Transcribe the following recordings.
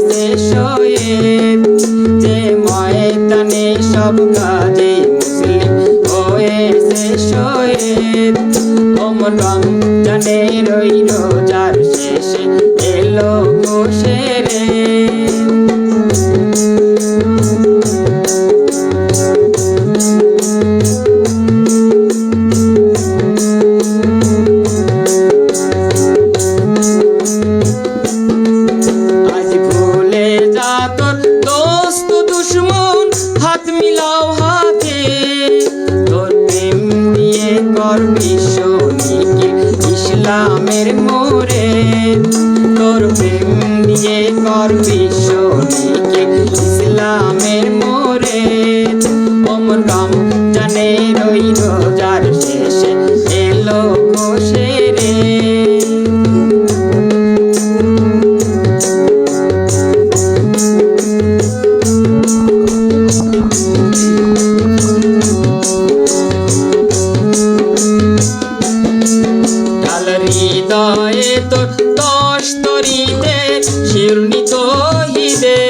শেষ হয়ে, যে ময়দানে সব কাজে মুসলিম হয়েছে শহীদ। রমজানের ওই রোজার শেষে এলো গোশেরে। আজ ভুলে যা তোর দোস্ত দুশ্মন, হাত মিলাও হাতে, তোর প্রেম দিয়ে কর বিশ্ব নিখিল ইসলামের মোরে, তোর প্রেম দিয়ে কর বিশ্ব নিখিল ইসলামের মোরে। রমজানের ওই রোজার শেষে এলো গোশেরে। হৃদয়ে তোর তস্তরিতে শিরনি তৌহিদে,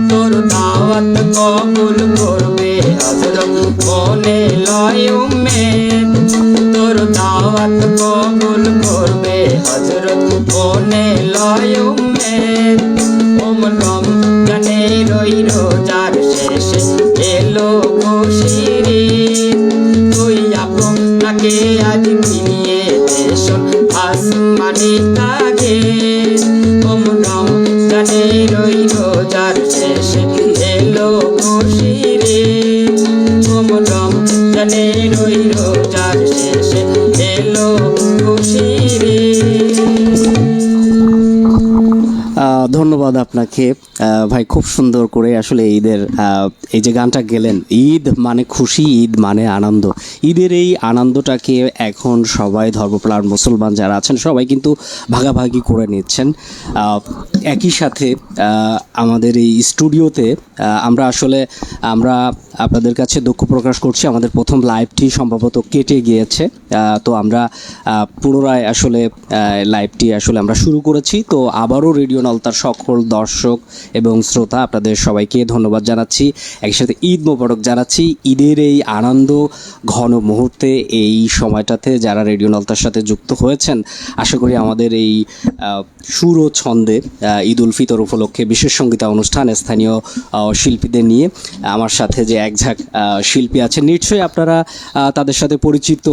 তোর দাওয়াত কবুল করবে হযরত মনে লয় উম্মেদ, তোর দাওয়াত কবুল করবে হযরত মনে লয় উম্মেদ। রমজানের ওই রোজার শেষে এলো গোশেরে। তুই আপনাকে আজ ফিরিয়ে দেশন আসমানি তাগে, রমজানের ওই রোজার শেষে এলো গোশেরে। রমজানের ওই রোজার শেষে এলো গোশেরে। ধন্যবাদ আপনাকে ভাই, খুব সুন্দর করে আসলে ঈদের এই যে গানটা গেলেন, ঈদ মানে খুশি, ঈদ মানে আনন্দ। ঈদের এই আনন্দটাকে এখন সবাই ধর্মপ্রাণ মুসলমান যারা আছেন সবাই কিন্তু ভাগাভাগি করে নিচ্ছেন। একই সাথে আমাদের এই স্টুডিওতে আমরা আপনাদের কাছে দুঃখ প্রকাশ করছি, আমাদের প্রথম লাইভটি সম্ভবত কেটে গিয়েছে। তো আমরা পুনরায় আসলে লাইভটি আমরা শুরু করেছি। তো আবারও রেডিও নলতার সকল দর্শক এবং শ্রোতা আপনাদের সবাইকে ধন্যবাদ জানাচ্ছি, একসাথে ঈদ মোবারক জানাচ্ছি। ঈদের এই আনন্দ ঘন মুহূর্তে এই সময়টাতে যারা রেডিও নলতার সাথে যুক্ত হয়েছেন, আশা করি আমাদের এই সুর ও ছন্দে ঈদ উল ফিতর উপলক্ষে বিশেষ সঙ্গীতা অনুষ্ঠান স্থানীয় শিল্পীদের নিয়ে, আমার সাথে যে একঝাঁক শিল্পী আছেন নিশ্চয়ই আপনারা তাদের সাথে পরিচিত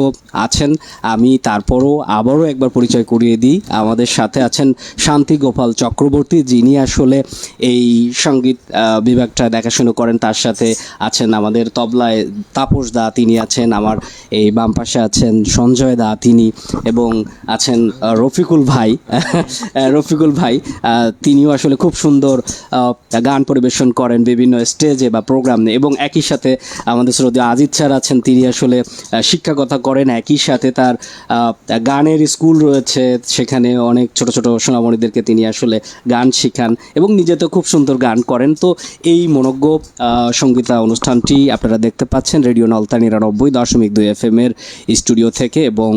আছেন। আমি তারপরও আবারও একবার পরিচয় করিয়ে দিই। আমাদের সাথে আছেন শান্তি গোপাল চক্রবর্তী, যিনি আসলে এই সঙ্গীত বিভাগটা দেখাশুনো করেন। তার সাথে আছেন আমাদের তবলায় তাপস দা, তিনি আছেন আমার এই বাম পাশে আছেন সঞ্জয় দা তিনি, এবং আছেন রফিকুল ভাই তিনিও আসলে খুব সুন্দর গান পরিবেশন করেন বিভিন্ন স্টেজে বা প্রোগ্রামে। এবং একই সাথে আমাদের শ্রদ্ধেয় আজিজ স্যার আছেন, তিনি আসলে শিক্ষকতা করেন, একই সাথে তার গানের স্কুল রয়েছে, সেখানে অনেক ছোট ছোট সোনামণিদেরকে তিনি আসলে গান শেখান এবং নিজে তো খুব সুন্দর গান করেন। তো এই মনোজ্ঞ সঙ্গীতা অনুষ্ঠানটি আপনারা দেখতে পাচ্ছেন রেডিও নলতা 99.2 FM এর স্টুডিও থেকে, এবং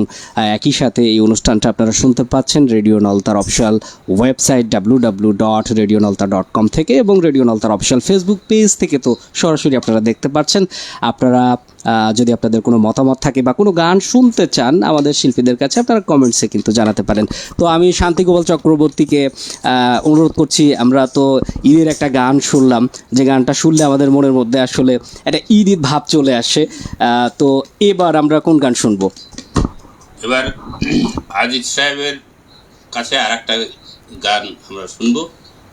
একই সাথে এই অনুষ্ঠানটা আপনারা শুনতে পাচ্ছেন রেডিও নলতার অফিসিয়াল ওয়েবসাইট www.radionalta.com থেকে, এবং রেডিও নলতার অফিসিয়াল ফেসবুক পেজ থেকে তো সরাসরি আপনারা দেখতে পাচ্ছেন। আপনারা যদি আপনাদের কোনো মতামত থাকে বা কোনো গান শুনতে চান আমাদের শিল্পীদের কাছে, আপনারা কমেন্টসে কিন্তু জানাতে পারেন। তো আমি শান্তি গোপাল চক্রবর্তীকে অনুরোধ করছি, আমরা তো ঈদের একটা গান শুনলাম, যে গানটা শুনলে আমাদের মনের মধ্যে আসলে একটা ঈদ ভাব চলে আসে। তো এবার আমরা কোন গান শুনবো? এবার আজিজ সাহেবের কাছে আর একটা গান আমরা শুনবো,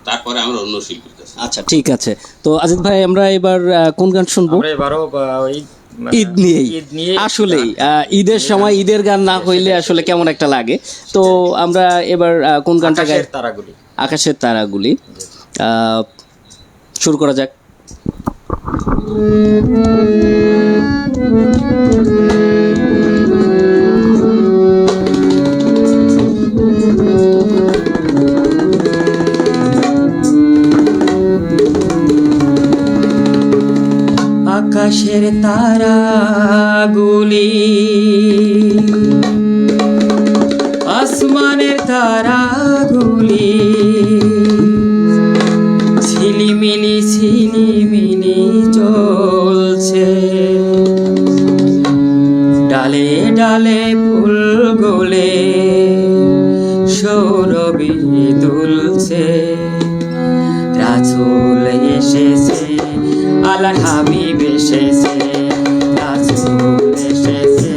তারপরে আমরা অন্য শিল্পীর কাছে। আচ্ছা ঠিক আছে। তো আজিজ ভাই, আমরা এবার কোন গান শুনবো? এবারও ঈদ নিয়ে আসলে ঈদের সময় ঈদের গান না হইলে আসলে কেমন একটা লাগে। তো আমরা এবার কোন গানটা গাই? আকাশের তারাগুলি। শুরু করা যাক। আকাশের তারাগুলি, আসমানের তারাগুলি, ঝিলিমিলি চলছে, ডালে ডালে ফুল গোলে সৌরভী দুলছে। রাসূল এসেছে, আল্লাহর হাবিব এসেছে, রাসূল এসেছে,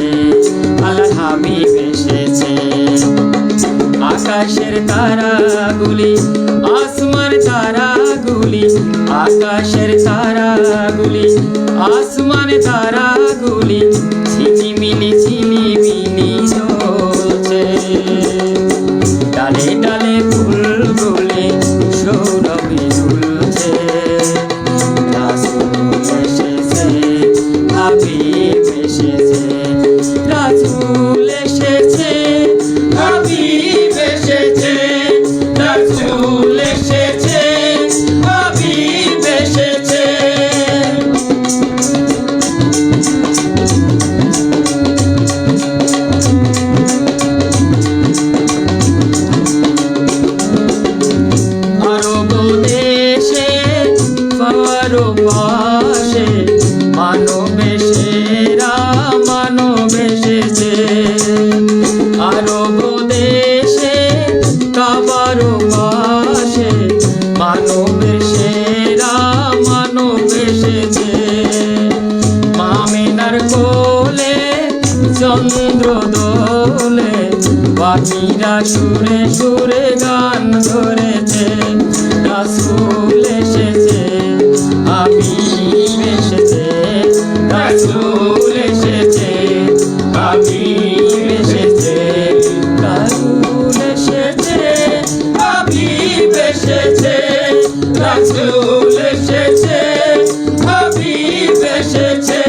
আল্লাহর হাবিব এসেছে। আকাশের তারাগুলি, আসমান তারাগুলি, আকাশের তারাগুলি, আসমান তারাগুলি ঝিলিমিলি জ্বলছে। ডালে ডালে ফুল গোলে সৌরভী দুলছে। রাসূল এসেছে, হাবিব এসেছে, রাসূল এসেছে, হাবিব এসেছে, রাসূল এসেছে, হাবিব এসেছে। আরব দেশে পাশে মানব সেরা মানব এসেছে। আরব দেশে কাবার পাশে মানবের সেরা মানব এসেছে। মামিনার কোলে চন্দ্র দোলে, পাখিরা সুরে সুরে গান ধরেছে। রাসূল এসেছে, হাবিব এসেছে, রাসূল এসেছে, হাবিব এসেছে, রাসূল এসেছে, হাবিব এসেছে, রাসূল এসেছে, হাবিব এসেছে।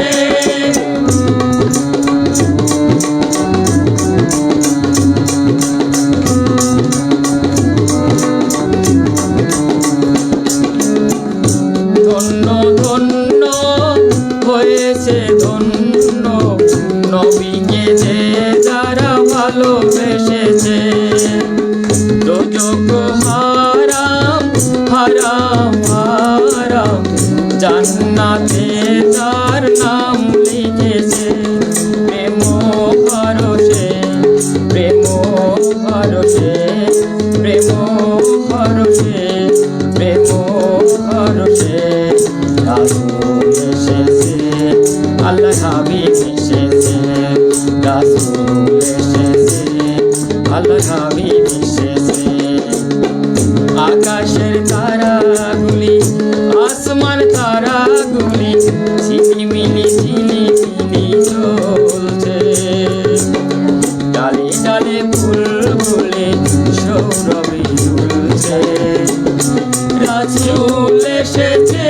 ধন্য ধন্য হয়েছে ধন্য নবীকে যে যারা ভালোবেসেছে। দোজখ হারাম হারাম হারাম, জান্নাতে তার নাম লিখেছে। প্রেম ভরসে, প্রেম ভরসে, প্রেম ভরসে, প্রেম ভরসে। রাসূল এসেছে, আল্লাহর হাবিব এসেছে, রাসূল এসেছে, আল্লাহর হাবিব এসেছে। আকাশের তারাগুলি, আসমান তারাগুলি ঝিলিমিলি চলছে। ডালে ডালে ফুল গোলে সৌরভী দুলছে। রাসূল এসেছে,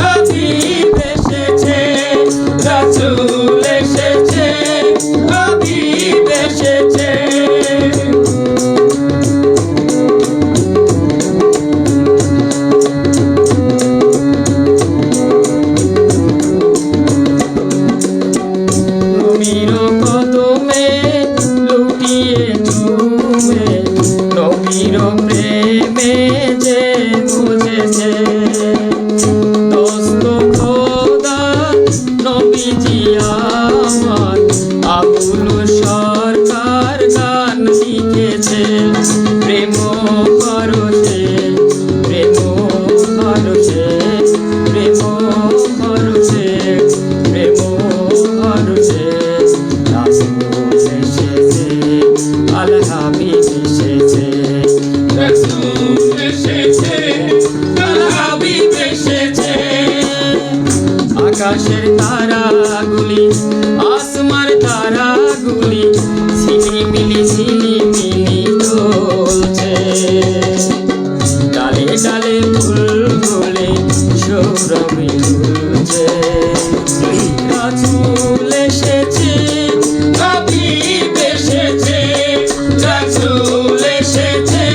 হাবিব এসেছে, রাসূল এসেছে, হাবিব এসেছে। নবীর কদমে লুটিয়ে চুমে, নবীর প্রেমে যে বুঝেছে। দোস্ত খোদা নবীজি আমার, আবুল সরকার গান লিখেছে। প্রেম ভরসে, প্রেম ভরসে, প্রেম ভরসে, প্রেম ভরসে। রাসূল এসেছে, আল্লাহর হাবিব এসেছে, রাসূল এসেছে, আল্লাহর হাবিব এসেছে। আকাশের তারাগুলি, আসমান তারাগুলি ঝিলিমিলি চলছে। ডালে ডালে ফুল গোলে সৌরভী দুলছে। রাসূল এসেছে, হাবিব এসেছে, রাসূল এসেছে,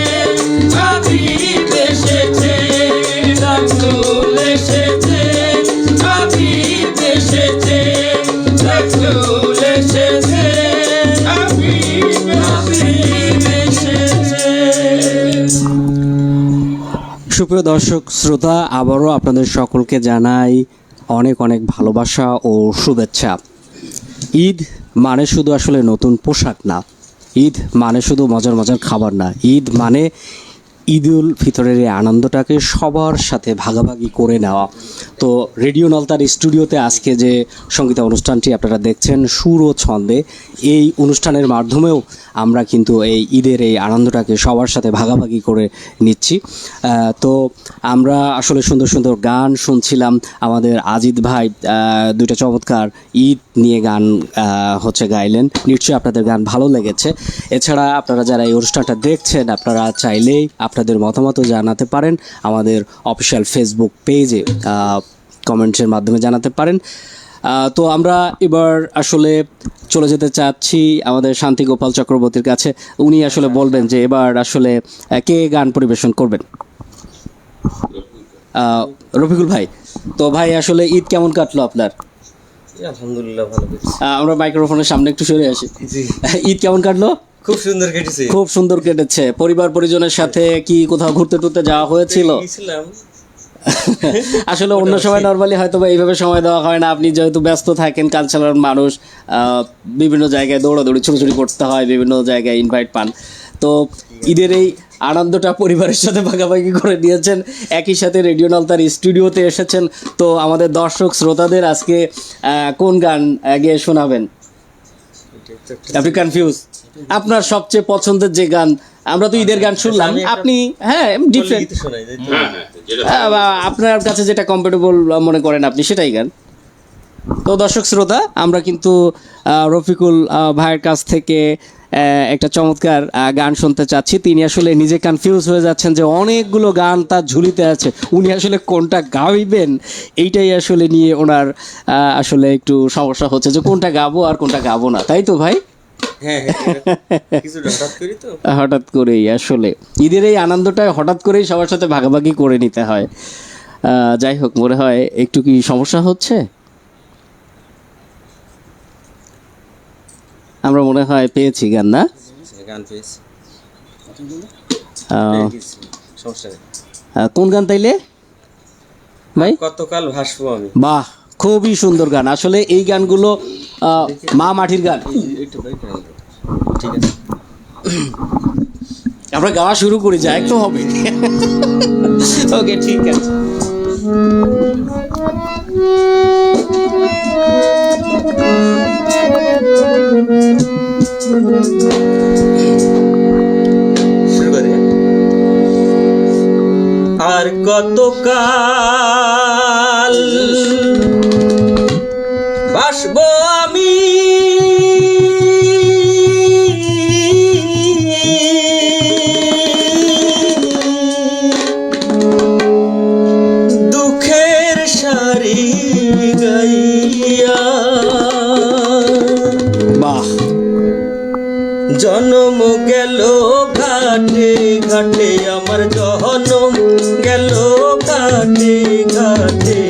হাবিব এসেছে, রাসূল এসেছে, হাবিব এসেছে, রাসূল সুপ্রিয় দর্শক শ্রোতা, আবারও আপনাদের সকলকে জানাই অনেক অনেক ভালোবাসা ও শুভেচ্ছা। ঈদ মানে শুধু আসলে নতুন পোশাক না, ঈদ মানে শুধু মজার মজার খাবার না, ঈদ মানে ঈদুল ফিতরের এই আনন্দটাকে সবার সাথে ভাগাভাগি করে নেওয়া। তো রেডিও নলতার স্টুডিওতে আজকে যে সঙ্গীত অনুষ্ঠানটি আপনারা দেখছেন সুর ও ছন্দে, এই অনুষ্ঠানের মাধ্যমেও আমরা কিন্তু এই ঈদের এই আনন্দটাকে সবার সাথে ভাগাভাগি করে নিচ্ছি। তো আমরা আসলে সুন্দর সুন্দর গান শুনছিলাম। আমাদের আজিদ ভাই দুইটা চমৎকার ঈদ নিয়ে গান গাইলেন। নিশ্চয়ই আপনাদের গান ভালো লেগেছে। এছাড়া আপনারা যারা এই অনুষ্ঠানটা দেখছেন, আপনারা চাইলেই আপনাদের মতামতও জানাতে পারেন আমাদের অফিসিয়াল ফেসবুক পেজে, কমেন্টসের মাধ্যমে জানাতে পারেন। তো আমরা এবার আসলে চলে যেতে চাচ্ছি আমাদের শান্তি গোপাল চক্রবর্তীর কাছে। উনি আসলে বলবেন যে এবার আসলে কে গান পরিবেশন করবেন। রফিকুল ভাই, তো ভাই আসলে ঈদ কেমন কাটলো আপনার? আলহামদুলিল্লাহ ভালো কেটেছে। আমরা মাইক্রোফোনের সামনে একটু সরে আসি। ঈদ কেমন কাটলো? খুব সুন্দর কেটেছে। খুব সুন্দর কেটেছে। পরিবার পরিজনের সাথে কি কোথাও ঘুরতে টুরতে যাওয়া হয়েছিল? আসলে অন্য সময় নর্মালি হয়তো বা এইভাবে সময় দেওয়া হয় না। আপনি যেহেতু ব্যস্ত থাকেন, কালচারাল মানুষ, বিভিন্ন জায়গায় দৌড়াদৌড়ি ছুটোছুটি করতে হয়, বিভিন্ন জায়গায় ইনভাইট পান। তো ঈদের এই আনন্দটা পরিবারের সাথে ভাগাভাগি করে নিয়েছেন, একই সাথে রেডিও নলতার স্টুডিওতে এসেছেন। তো আমাদের দর্শক শ্রোতাদের আজকে কোন গান গেয়ে শোনাবেন? আপনি কনফিউজ? আপনার সবচেয়ে পছন্দের যে গান, আমরা তো ঈদের গান শুনলাম, আপনি ডিফারেন্ট আপনার কাছে যেটা কমফোর্টেবল মনে করেন আপনি সেটাই গান। তো দর্শক শ্রোতা, আমরা কিন্তু রফিকুল ভাইয়ের কাছ থেকে একটা চমৎকার গান শুনতে চাচ্ছি। তিনি আসলে নিজে কনফিউজ হয়ে যাচ্ছেন যে অনেকগুলো গান তার ঝুলিতে আছে, উনি আসলে কোনটা গাইবেন এইটাই আসলে নিয়ে ওনার আসলে একটু সমস্যা হচ্ছে যে কোনটা গাবো আর কোনটা গাবো না, তাই তো ভাই? হঠাৎ করেই আসলে ঈদের এই আনন্দটা হঠাৎ করেই সবার সাথে ভাগাভাগি করে নিতে হয়। যাই হোক, মনে হয় একটু কি সমস্যা হচ্ছে। আমরা মনে হয় পেয়েছি গান, না? কোন গান তাইলে ভাই? কতকাল ভাসবো আমি। বাহ, খুবই সুন্দর গান। আসলে এই গানগুলো মা মাটির গান। ঠিক আছে, আমরা গাওয়া শুরু করি, যাই তো হবে। ওকে, ঠিক আছে। শুরু করি। আর কতকাল ভাসবো আমি দুঃখের সারি গাইয়া। বাহ, জনম গেল ঘাটে ঘাটে, আমার জনম গেল ঘাটে ঘাটে,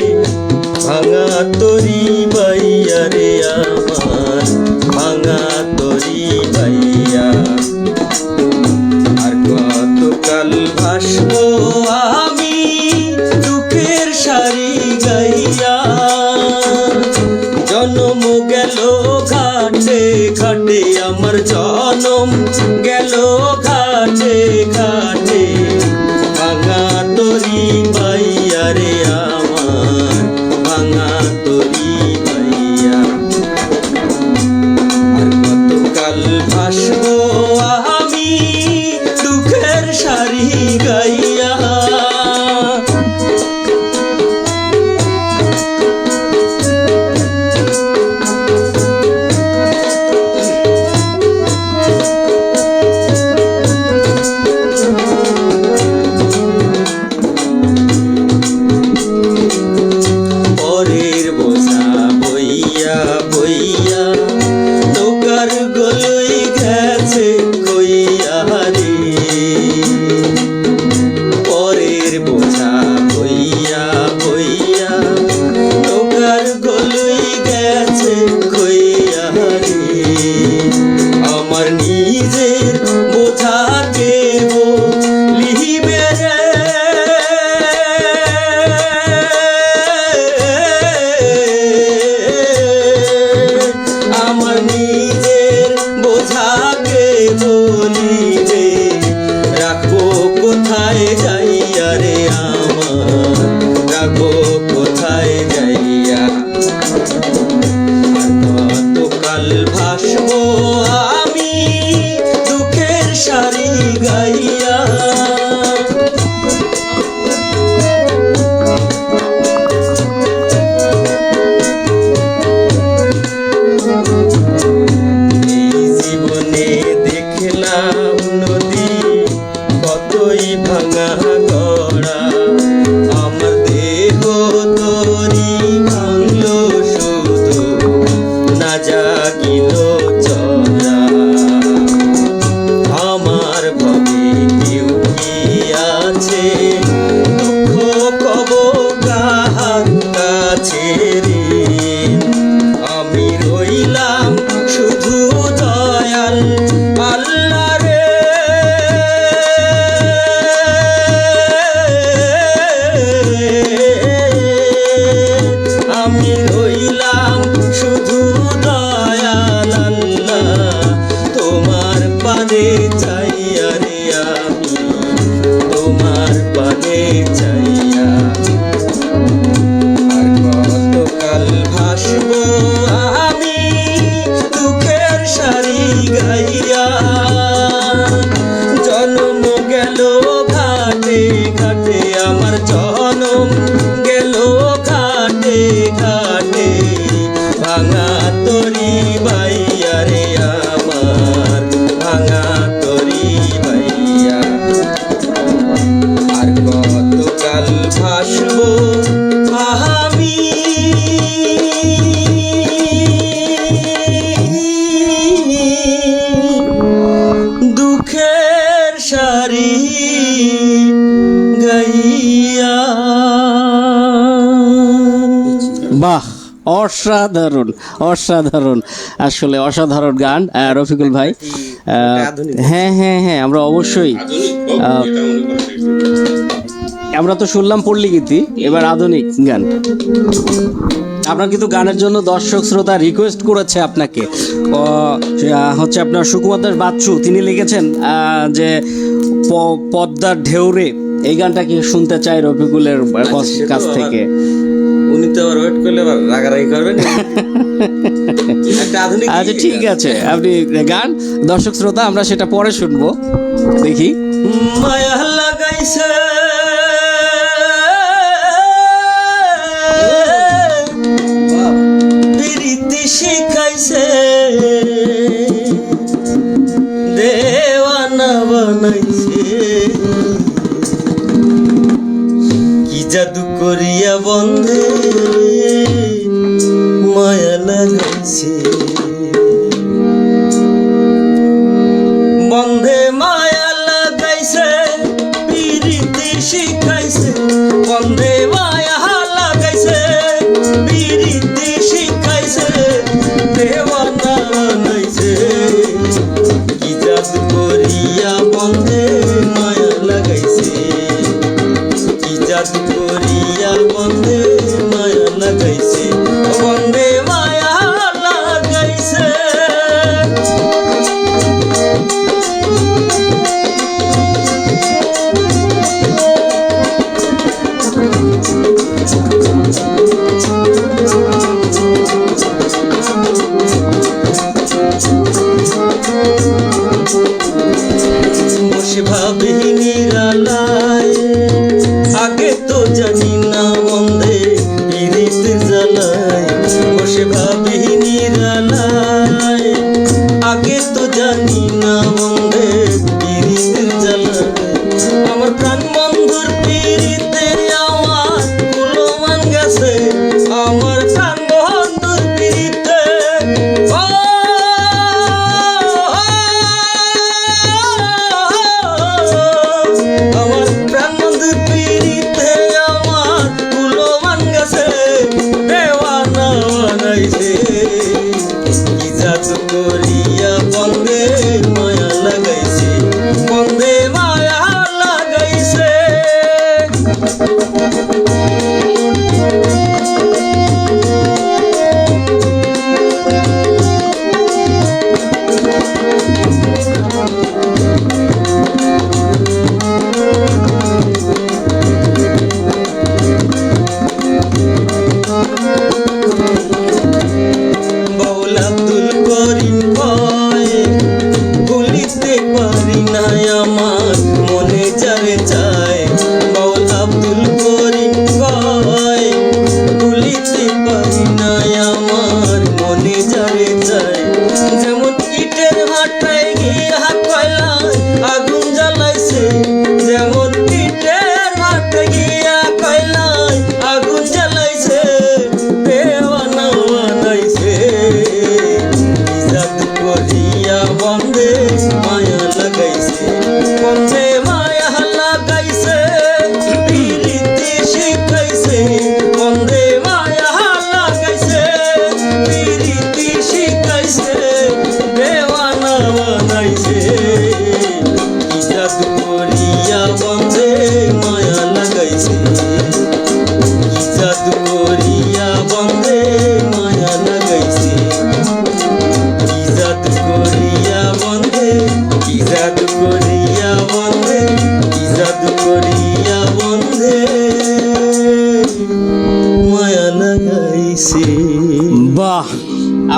ভাঙা তরি বাইয়া রে আমার, ভাঙা তরি বাইয়া। আর কতকাল ভাসবো আমি দুঃখের সারি গাইয়া। জনম গেল ঘাটে ঘাটে, আমার জনম গেল ঘাটে ঘাটে, ভাঙা তরি বাইয়া রে আমার, ভাঙা তরি বাইয়া। আর কতকাল ভাসবো আমি দুঃখের সারি গাইয়া। চাইয়া আর কতকাল ভাসবো আমি দুঃখের সারি গাইয়া জন্ম গেল ঘাটে ঘাটে আমার জনম গেল ঘাটে ঘাটে ভাঙা তরি বাইয়া রে আমার ভাঙা তরি বাইয়া আর কতকাল ভাসবো আমি দুঃখের সারি গাইয়া। বাহ, অসাধারণ অসাধারণ, আসলে অসাধারণ গান রফিকুল ভাই। হ্যাঁ হ্যাঁ হ্যাঁ, আমরা অবশ্যই, আধুনিক হোক, এটা মনে করে ঠিক। আমরা তো শুনলাম পল্লী গীতি, এবার আধুনিক গান। আপনার কিন্তু গানের জন্য দর্শক শ্রোতা রিকোয়েস্ট করেছে আপনাকে, হচ্ছে আপনার সুকুমার দাস বাচ্চু, তিনি লিখেছেন যে পদ্মার ঢেউরে, এই গানটা কি শুনতে চাই রফিকুলের কাছ থেকে। উনি তো আবার ওয়েট করলে আবার রাগারাগি করবেন। একটা আধুনিক আচ্ছা ঠিক আছে, আপনি গান, দর্শক শ্রোতা আমরা সেটা পরে শুনবো, দেখি। মায়া লাগাইছে প্রীতি শিখাইছে দেওয়ানা বানাইছে কি জাদু করিয়া বন্ধে মায়া লাগাইছে বন্ধে মায়া লাগাইছে প্রীতি শিখাইছে বন্ধে মায়া লাগাইছে প্রীতি শিখাইছে দেওয়ানা বানাইছে কি জাদু করিয়া বন্ধে মায়া লাগাইছে কি জাদু করিয়া বন্ধে মায়া লাগাইছে বন্ধে মায়া লাগাইছে। বসে ভাবি নিরালায় আগে তো জানি না বন্ধে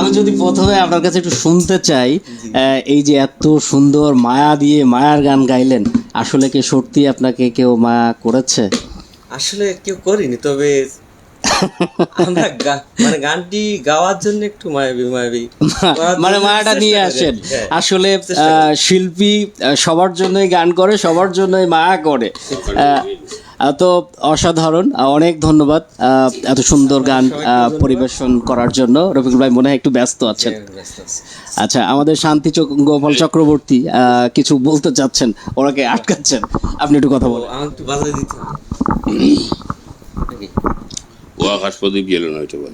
আমি যদি প্রথমে আপনার কাছে একটু শুনতে চাই, এই যে এত সুন্দর মায়া দিয়ে মায়ার গান গাইলেন, আসলে কি সত্যি আপনাকে কেউ মায়া করেছে? আসলে কেউ করিনি, তবে আমরা মানে গানটি গাওয়ার জন্য একটু মায়াবী মানে মায়াটা নিয়ে আসেন। হ্যাঁ। আসলে শিল্পী সবার জন্যই গান করে, সবার জন্যই মায়া করে। তো অসাধারণ, অনেক ধন্যবাদ এত সুন্দর গান পরিবেশন করার জন্য। রফিকুল ভাই মনে হয় একটু ব্যস্ত আছেন। আচ্ছা, আমাদের শান্তি গোপাল চক্রবর্তী কিছু বলতে চাচ্ছেন, ওনাকে আটকাচ্ছেন, আপনি একটু কথা বলেন। আমার একটু বাজারে দিতে হবে। ও আকাশ প্রদীপ গেল না ওইটা বল।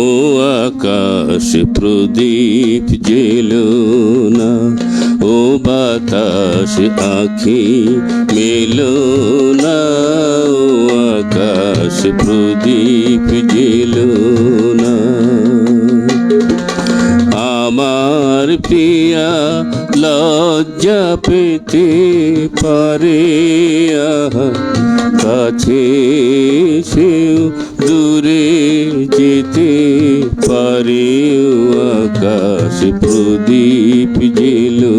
ও আকাশ প্রদীপ জেলো না, ও বাতাস আখি মেলো না, ও আকাশ প্রদীপ জেলো না। আমার প্রিয়া লজ্জা পেতে পারে, আহা কাছে সেও দূরে যেতে পারে, ও আকাশ প্রদীপ জেলো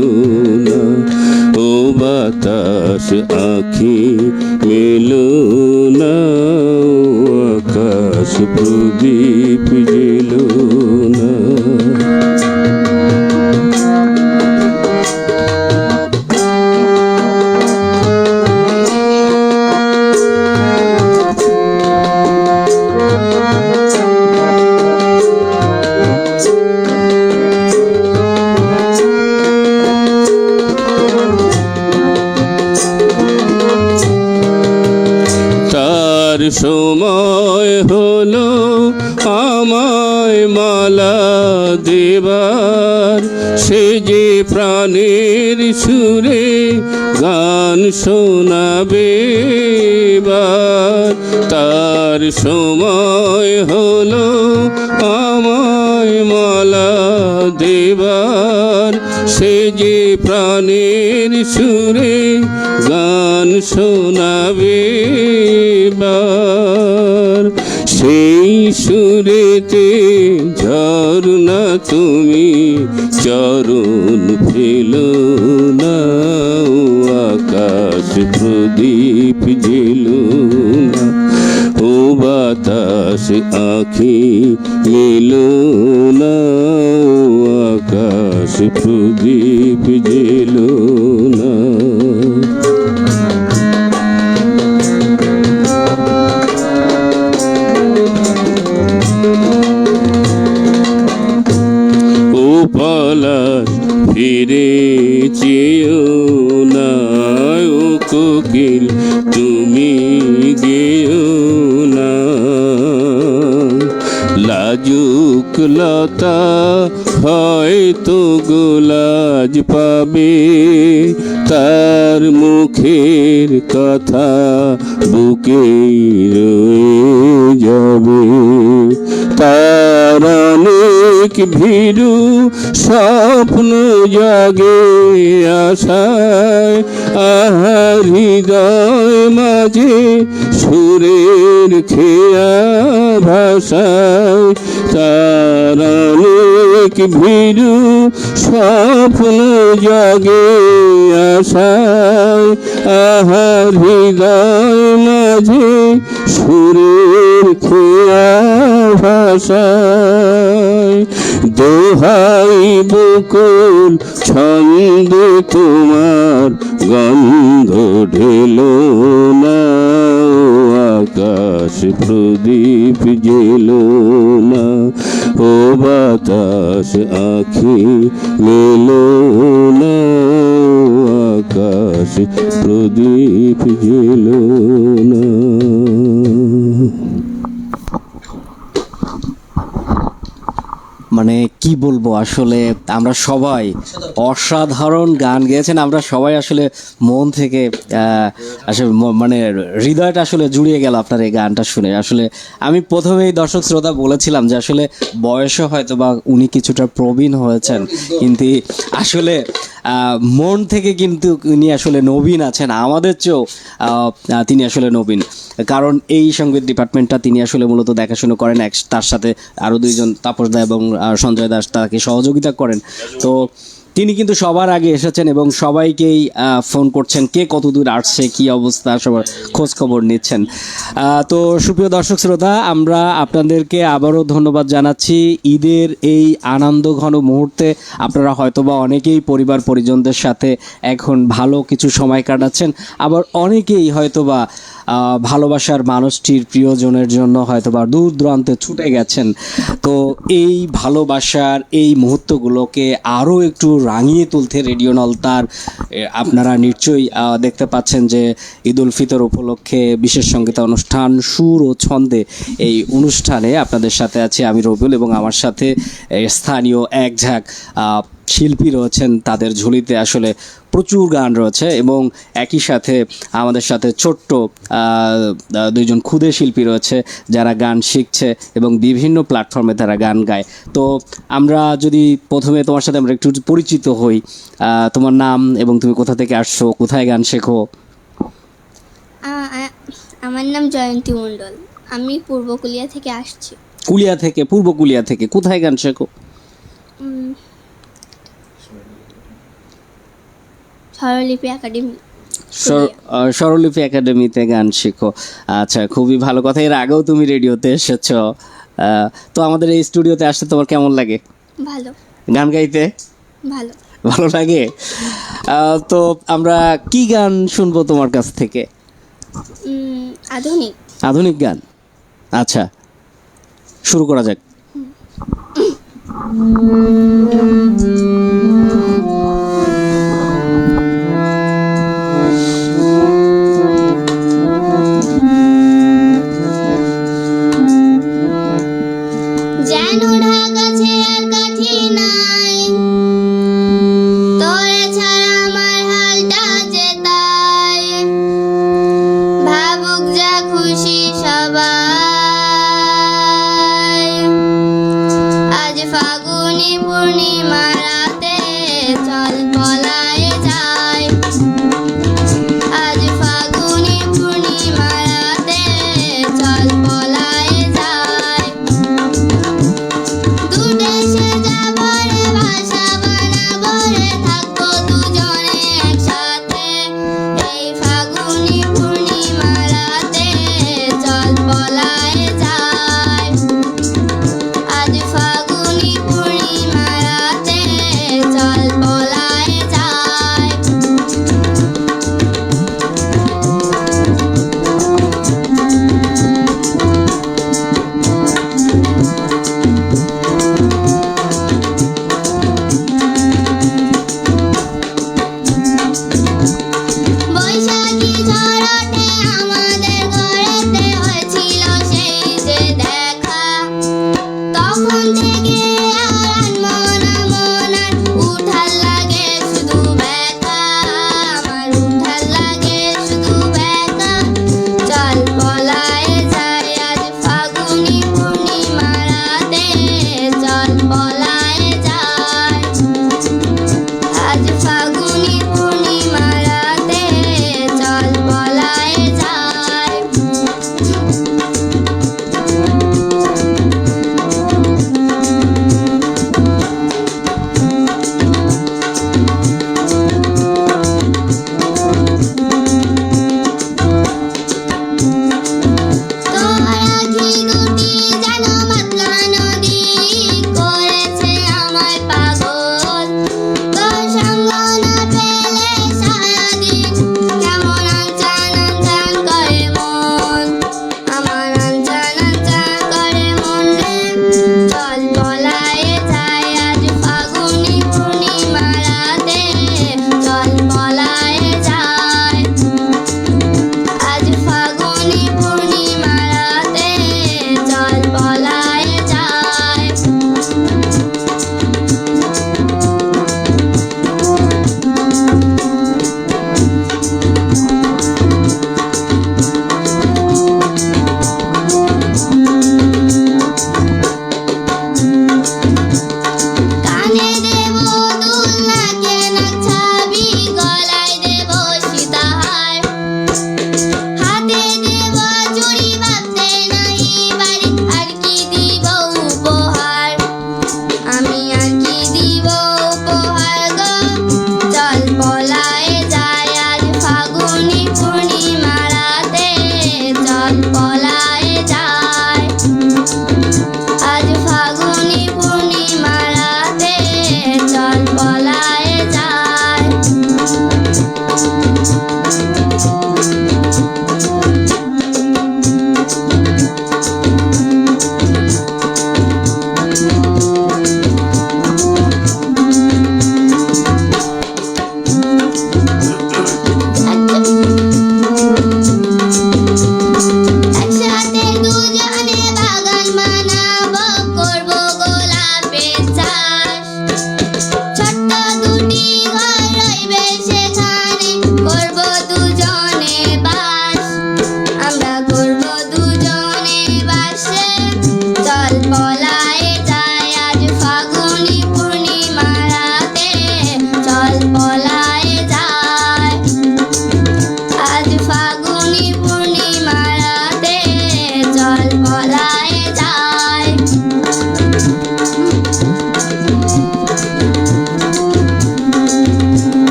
না, ও বাতাস আখি মেলো না, ও আকাশ প্রদীপ জেলো না। তার সময় হলো আমায় মালা দেবার, সে যে প্রাণের সুরে গান শোনাবে এবার। তার সময় হলো আমায় মালা দেবার, সে যে প্রাণের সুরে গান শোনাবে এবার। সেই সুরেতে ঝরনা তুমি চরণ ফেলো না, ও আকাশ প্রদীপ জেলো না, ও বাতাস আখি মেলো না, ও আকাশ প্রদীপ জেলো না। ও পলাশ ফিরে চেয়েও না, ও কোকিল তুমি গেও না। লাজুক লতা হয়তো গোলাজ পাবে, তার মুখের কথা বুকে রয়ে যাবে। তার অনেক ভীরু স্বপ্ন জাগে আশায়, আহার হৃদয় মাঝে সুরের খেয়া ভাষায়। তার অনেক ভীরু স্বপ্ন জাগে আশায়, আহার হৃদয় মাঝে সুরের খেয়া ভাষায়। দোহাই বকুল ছন্দ তোমার গন্ধ ঢেলো না, ও আকাশ প্রদীপ জেলো না, ও বাতাস আখি মেলো না, ও আকাশ প্রদীপ জেলো না। মানে কি বলবো আসলে আমরা সবাই অসাধারণ গান গেয়েছেন, আমরা সবাই আসলে মন থেকে আসলে মানে হৃদয়টা আসলে জুড়িয়ে গেল আপনার এই গানটা শুনে। আসলে আমি প্রথমেই দর্শক শ্রোতা বলেছিলাম যে আসলে বয়সে হয়তো বা উনি কিছুটা প্রবীণ হয়েছেন, কিন্তু আসলে মন থেকে কিন্তু উনি আসলে নবীন আছেন, আমাদের চেয়েও তিনি আসলে নবীন। কারণ এই সঙ্গীত ডিপার্টমেন্টটা তিনি আসলে মূলত দেখাশুনো করেন, তার সাথে আরও দুইজন তাপস দা এবং সঞ্জয় দাস তাকে সহযোগিতা করেন। তো তিনি কিন্তু সবার আগে এসেছেন এবং সবাইকেই ফোন করছেন, কে কত দূর আসছে, কি অবস্থা, সবার খোঁজ খবর নিচ্ছেন। তো সুপ্রিয় দর্শক শ্রোতা, আমরা আপনাদেরকে আবারও ধন্যবাদ জানাচ্ছি। ঈদের এই আনন্দ ঘন মুহূর্তে আপনারা হয়তোবা অনেকেই পরিবার পরিজনদের সাথে এখন ভালো কিছু সময় কাটাচ্ছেন, আবার অনেকেই হয়তোবা ভালোবাসার মানুষটির প্রিয়জনের জন্য হয়তোবা দূর দূরান্তে ছুটে গেছেন। তো এই ভালোবাসার এই মুহূর্তগুলোকে আরও একটু রাঙিয়ে তুলতে রেডিও নলতার আপনারা নিশ্চয়ই দেখতে পাচ্ছেন যে ঈদ উল ফিতর উপলক্ষে বিশেষ সঙ্গীত অনুষ্ঠান সুর ও ছন্দে, এই অনুষ্ঠানে আপনাদের সাথে আছি আমি রবিউল এবং আমার সাথে স্থানীয় এক ঝাঁক শিল্পী রয়েছেন। তাদের ঝুলিতে আসলে প্রচুর গান রয়েছে এবং একই সাথে আমাদের সাথে ছোট্ট দুইজন ক্ষুদে শিল্পী রয়েছে যারা গান শিখছে এবং বিভিন্ন প্ল্যাটফর্মে তারা গান গায়। তো আমরা যদি প্রথমে তোমার সাথে আমরা একটু পরিচিত হই, তোমার নাম এবং তুমি কোথা থেকে আসছো, কোথায় গান শেখো? আমার নাম জয়ন্তী মণ্ডল, আমি পূর্ব কুলিয়া থেকে আসছি। কুলিয়া থেকে? পূর্ব কুলিয়া থেকে। কোথায় গান শেখো? স্বরলিপি একাডেমি। স্বরলিপি একাডেমিতে গান শেখো, আচ্ছা, খুবই ভালো কথা। এর আগেও তুমি রেডিওতে এসেছ, তো আমাদের এই স্টুডিওতে আসতে তোমার কেমন লাগে? ভালো। গান গাইতে ভালো। ভালো লাগে। তো আমরা কি গান শুনবো তোমার কাছ থেকে? আধুনিক। আধুনিক গান, আচ্ছা, শুরু করা যাক। যেন ঢাকাছে আর কাঠি নাই, তোরে ছাড়া আমার হালটা যে তাই, ভাবুক যা খুশি সবাই, আজ ফাগুনি পূর্ণিমা রাতে চল পলায়ে যাই, আজ ফাগুনি পূর্ণিমা রাতে চল পলায়ে যাই, দুদেশে যাবো রে ভাষা বানাবো রে, থাকবো দুজনে একসাথে, এই ফাগুনি পূর্ণিমা রাতে চল পলায়ে যাই, আজ ফাগুনি পূর্ণিমা রাতে চল পলায়ে যাই। বৈশাখী ঝড় ওঠে আমাদের ঘরেতে, হয়েছিল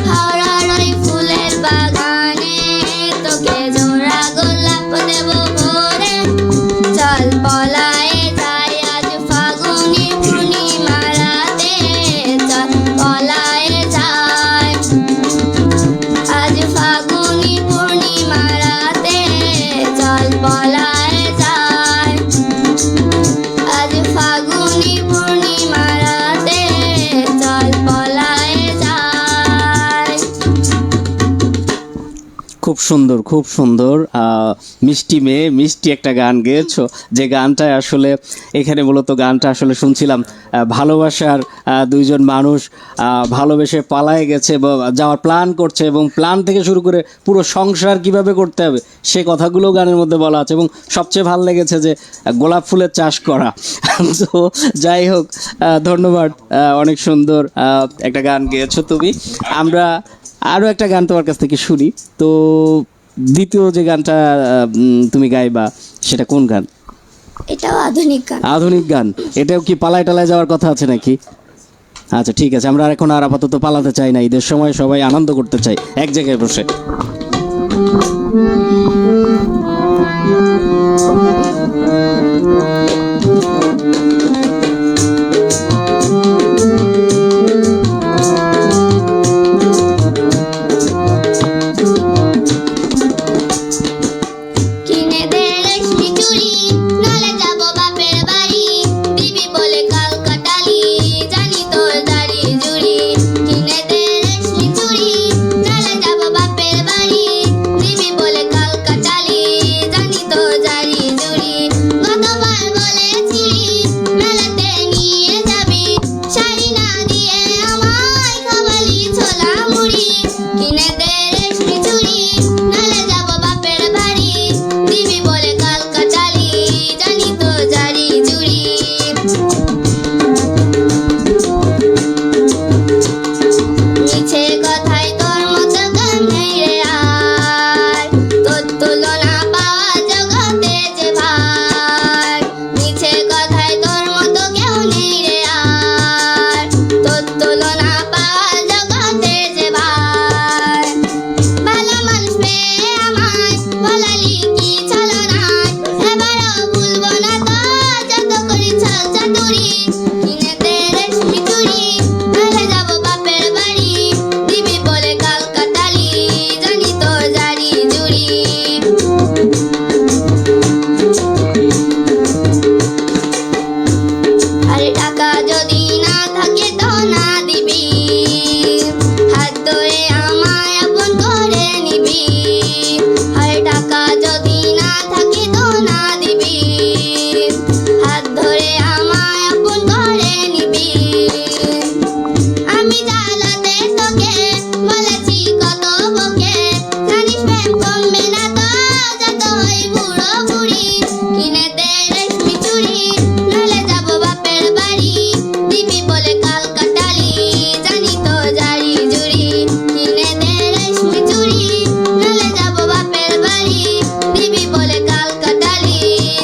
হাওড়ার ওই ফুলের বাগানে তোকে জোড়া গোলাপ দেব ভরে চল পলায়ে যাই আজ ফাগুনি পূর্ণিমা রাতে চল পলায়ে যাই আজ ফাগুনি পূর্ণিমা রাতে চল পলায়ে যাই আজ ফাগুনি পূর্ণিমা রাতে চল পলায়ে যাই। খুব সুন্দর, খুব সুন্দর। মিষ্টি মেয়ে, মিষ্টি একটা গান গেয়েছো, যে গানটা আসলে এখানে মূলত গানটা আসলে শুনছিলাম ভালোবাসার দুইজন মানুষ ভালোবেসে পালায়ে গেছে বা যাওয়ার প্ল্যান করছে, এবং প্ল্যান থেকে শুরু করে পুরো সংসার কিভাবে করতে হবে সে কথাগুলো গানের মধ্যে বলা আছে। এবং সবচেয়ে ভালো লেগেছে যে গোলাপ ফুলের চাষ করা। তো যাই হোক, ধন্যবাদ, অনেক সুন্দর একটা গান গেয়েছো তুমি। আমরা আরও একটা গান তোমার কাছ থেকে শুনি। তো দ্বিতীয় যে গানটা তুমি গাইবা সেটা কোন গান? এটাও আধুনিক গান। আধুনিক গান। এটাও কি পালায় টালায় যাওয়ার কথা আছে নাকি? আচ্ছা, ঠিক আছে, আমরা এখন আর আপাতত পালাতে চাই না, ঈদের সময় সবাই আনন্দ করতে চাই এক জায়গায় বসে। কিনে দে রেশমি চুড়ি নালে যাব বাপের বাড়ি দিবি বলে কাল কাটালি জানি তোর দাড়ি জুড়ি কিনে দে রেশমি চুড়ি নালে যাব বাপের বাড়ি দিবি বলে কাল কাটালি জানি তোর দাড়ি জুড়ি গতবার বলেছিলি মেলাতে নিয়ে যাবি শাড়ি না দিয়ে আমায় খাওয়ালি ছোলা মুড়ি কিনে দে রেশমি চুড়ি নালে যাব বাপের বাড়ি দিবি বলে কাল কাটালি জানি তো জারি জুড়ি মিছে কথায় তোর মতো গান নেই রে আর তোর তুলনা পাওয়া জগতে যে ভার মিছে কথায় তোর মতো কেউ নেই রে আর তোর তুলনা পাওয়া জগতে যে ভার ভালো মানুষ পেয়ে আমায় বলালি কি ছলনায় এবারও ভুলবো না তো যত করি ছল চাতুরি কিনে দে রেশমি চুড়ি নালে যাব বাপের বাড়ি দিবি বলে কাল কাটালি জানি তোর জারি জুড়ি আরে টাকা যদি না থাকে তো না দিবি হাত ধরে আমায় আপন করে নিবি আরে টাকা যদি না থাকে তো না দিবি হাত ধরে আমায় আপন করে নিবি আমি জ্বালাতে তোকে বলেছি কত বকে জানিস প্রেম কমবে না তো যত হই বুড়ো বুড়ি কিনে দে রেশমি চুড়ি নালে যাব বাপের বাড়ি দিবি বলে কাল কাটালি জানি তো জারি জুড়ি কিনে দে রেশমি চুড়ি নালে যাব বাপের বাড়ি দিবি বলে কাল কাটালি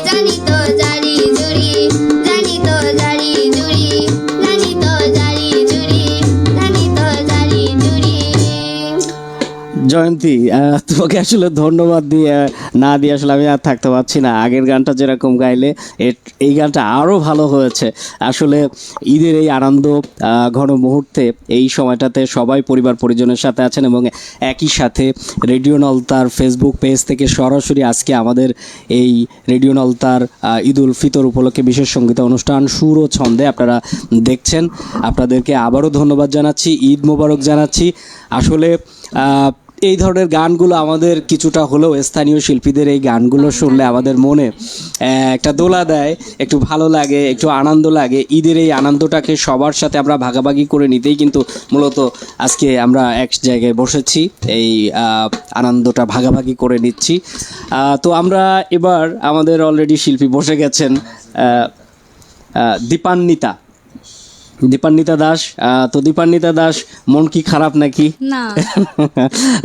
জানি তো জারি জুড়ি জানি তো জারি জুড়ি জানি তো জারি জুড়ি জানি তো জারি জুড়ি। জয়ন্তী, তোমাকে আসলে ধন্যবাদ দিয়ে না দিয়ে আসলে আমি আর থাকতে পারছি না। আগের গানটা যেরকম গাইলে এই গানটা আরও ভালো হয়েছে। আসলে ঈদের এই আনন্দ ঘন মুহূর্তে এই সময়টাতে সবাই পরিবার পরিজনের সাথে আছেন, এবং একই সাথে রেডিও নলতার ফেসবুক পেজ থেকে সরাসরি আজকে আমাদের এই রেডিও নলতার ঈদ উল ফিতর উপলক্ষে বিশেষ সঙ্গীত অনুষ্ঠান সুর ও ছন্দে আপনারা দেখছেন। আপনাদেরকে আবারও ধন্যবাদ জানাচ্ছি, ঈদ মোবারক জানাচ্ছি। আসলে এই ধরনের গানগুলো আমাদের কিছুটা হলেও স্থানীয় শিল্পীদের এই গানগুলো শুনলে আমাদের মনে একটা দোলা দেয়, একটু ভালো লাগে, একটু আনন্দ লাগে। ঈদের এই আনন্দটাকে সবার সাথে আমরা ভাগাভাগি করে নিতেই কিন্তু মূলত আজকে আমরা এক জায়গায় বসেছি, এই আনন্দটা ভাগাভাগি করে নিচ্ছি। তো আমরা এবার আমাদের অলরেডি শিল্পী বসে গেছেন, দীপান্বিতা দাস। তো দীপান্বিতা দাস, মন কি খারাপ নাকি? না।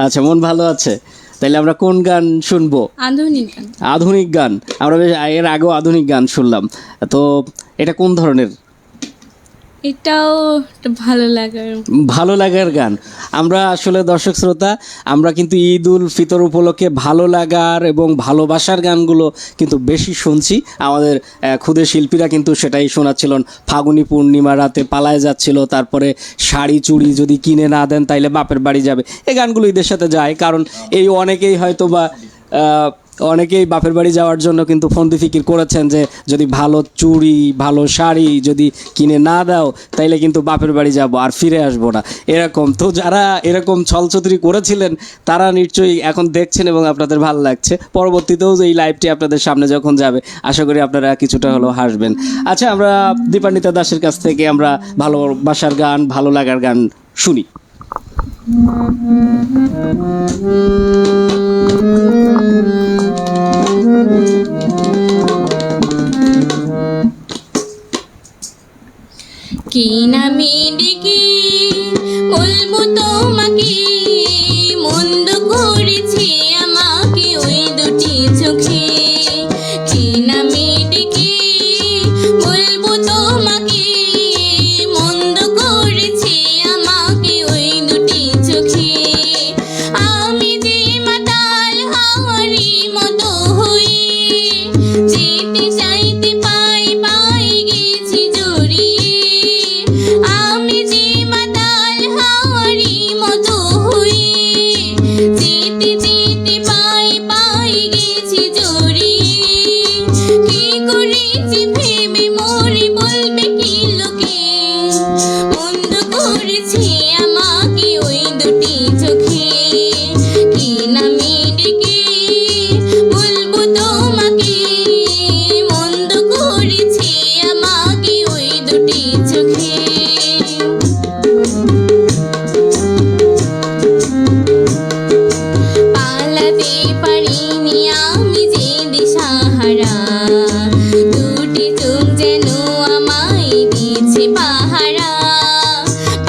আচ্ছা, মন ভালো আছে। তাহলে আমরা কোন গান শুনবো? আধুনিক গান। আধুনিক গান। আমরা এর আগেও আধুনিক গান শুনলাম, তো এটা কোন ধরনের? এটাও একটা ভালো লাগার। ভালো লাগার গান। আমরা আসলে দর্শক শ্রোতা, আমরা কিন্তু ঈদ উল ফিতর উপলক্ষে ভালো লাগার এবং ভালোবাসার গানগুলো কিন্তু বেশি শুনছি। আমাদের ক্ষুদে শিল্পীরা কিন্তু সেটাই শোনাচ্ছিলেন। ফাগুনি পূর্ণিমা রাতে পালায় যাচ্ছিল, তারপরে শাড়ি চুড়ি যদি কিনে না দেন তাইলে বাপের বাড়ি যাবে। এই গানগুলো ঈদের সাথে যায়, কারণ এই অনেকেই হয়তো বা অনেকেই বাপের বাড়ি যাওয়ার জন্য কিন্তু ফন্দি ফিকির করেছেন যে যদি ভালো চুড়ি ভালো শাড়ি যদি কিনে না দাও তাইলে কিন্তু বাপের বাড়ি যাব আর ফিরে আসবো না, এরকম। তো যারা এরকম ছলছতরি করেছিলেন তারা নিশ্চয়ই এখন দেখছেন এবং আপনাদের ভালো লাগছে। পরবর্তীতেও যে এই লাইভটি আপনাদের সামনে যখন যাবে আশা করি আপনারা কিছুটা হলেও হাসবেন। আচ্ছা, আমরা দীপান্বিতা দাসের কাছ থেকে আমরা ভালোবাসার গান ভালো লাগার গান শুনি। কি নামে ডেকে বলবো তোমাকে, মন্দ করেছে আমাকে ওই দুটি চোখে। কি নামে ডেকে বলবো তোমাকে, মন্দ করেছে আমাকে ওই দুটি চোখে। আমি যে মাতাল হাওয়ারি মতো হয়ে যেতে চাইতে পাই পাই গেছি জড়িয়ে। আমি যে মাতাল হাওয়ারি মতো হয়ে যেতে যেতে পাই পাই গেছি জড়িয়ে। কি করেছি ভেবে মরে বলবে কি লোকে, মন্দ করেছে আমাকে ওই দুটি চোখে। কি নামে ডেকে বলবো তোমাকে, মন্দ করেছে আমাকে ওই দুটি চোখে। পালাতে পারিনি আমি যে দিশাহারা, দুটি চোখ যেন আমায় দিয়েছে পাহারা।